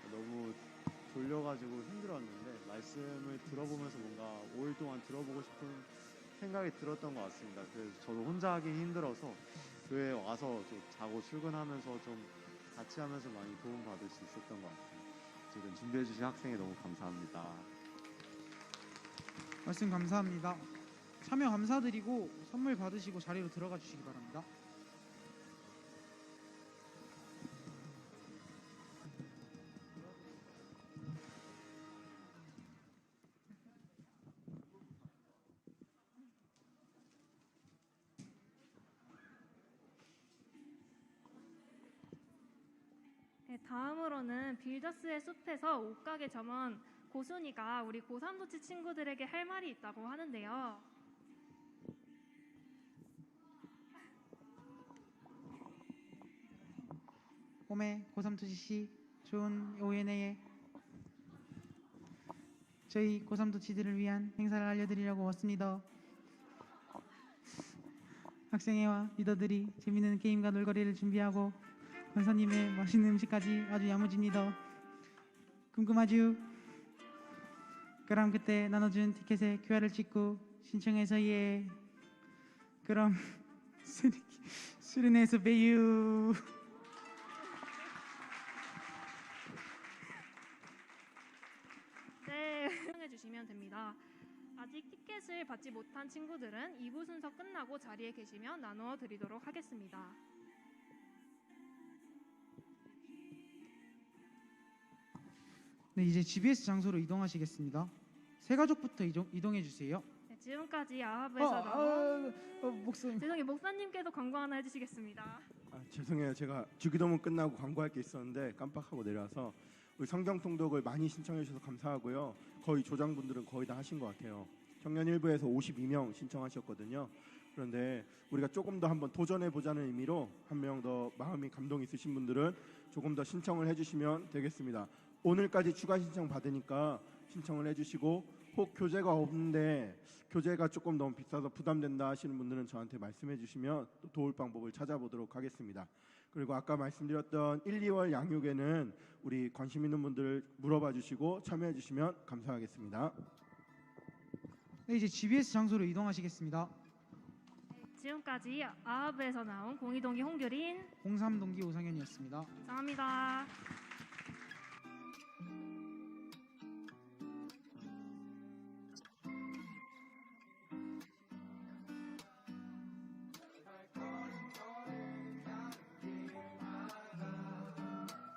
너무 졸려가지고 힘들었는데 말씀을 들어보면서 뭔가 5일 동안 들어보고 싶은 생각이 들었던 것 같습니다. 그래서 저도 혼자 하기 힘들어서 교회에 와서 좀 자고 출근하면서 좀 같이 하면서 많이 도움받을 수 있었던 것 같아요. 어쨌든 준비해 주신 학생에 너무 감사합니다. 말씀 감사합니다. 참여 감사드리고 선물 받으시고 자리로 들어가 주시기 바랍니다. 네, 다음으로는 빌더스의 숲에서 옷가게 점원 고순이가 우리 고3도치 친구들에게 할 말이 있다고 하는데요. 홈에 고3도치씨 좋은 오후에 저희 고3도치들을 위한 행사를 알려드리려고 왔습니다. 학생회와 리더들이 재밌는 게임과 놀거리를 준비하고 권사님의 맛있는 음식까지 아주 야무집니다. 궁금하죠? 그럼 그때 나눠준 티켓에 QR을 찍고 신청해서 그럼 수련회에서 봬요. 네, 신청해 주시면 됩니다. 아직 티켓을 받지 못한 친구들은 2부 순서 끝나고 자리에 계시면 나누어 드리도록 하겠습니다. 네, 이제 GBS 장소로 이동하시겠습니다. 세 가족부터 이동해 주세요. 네, 지금까지 아합에서 나온 목사님. 죄송해요, 목사님께서 광고 하나 해주시겠습니다. 죄송해요. 제가 주기도문 끝나고 광고할 게 있었는데 깜빡하고 내려와서 우리 성경 통독을 많이 신청해 주셔서 감사하고요. 거의 조장분들은 거의 다 하신 것 같아요. 청년 일부에서 52명 신청하셨거든요. 그런데 우리가 조금 더 한번 도전해 보자는 의미로 한 명 더 마음이 감동 있으신 분들은 조금 더 신청을 해주시면 되겠습니다. 오늘까지 추가 신청 받으니까 신청을 해주시고 혹 교재가 없는데 교재가 조금 너무 비싸서 부담된다 하시는 분들은 저한테 말씀해 주시면 또 도울 방법을 찾아보도록 하겠습니다. 그리고 아까 말씀드렸던 1, 2월 양육에는 우리 관심 있는 분들 물어봐 주시고 참여해 주시면 감사하겠습니다. 네, 이제 GBS 장소로 이동하시겠습니다. 지금까지 아합에서 나온 02동기 홍규린 03동기 오상현이었습니다. 감사합니다.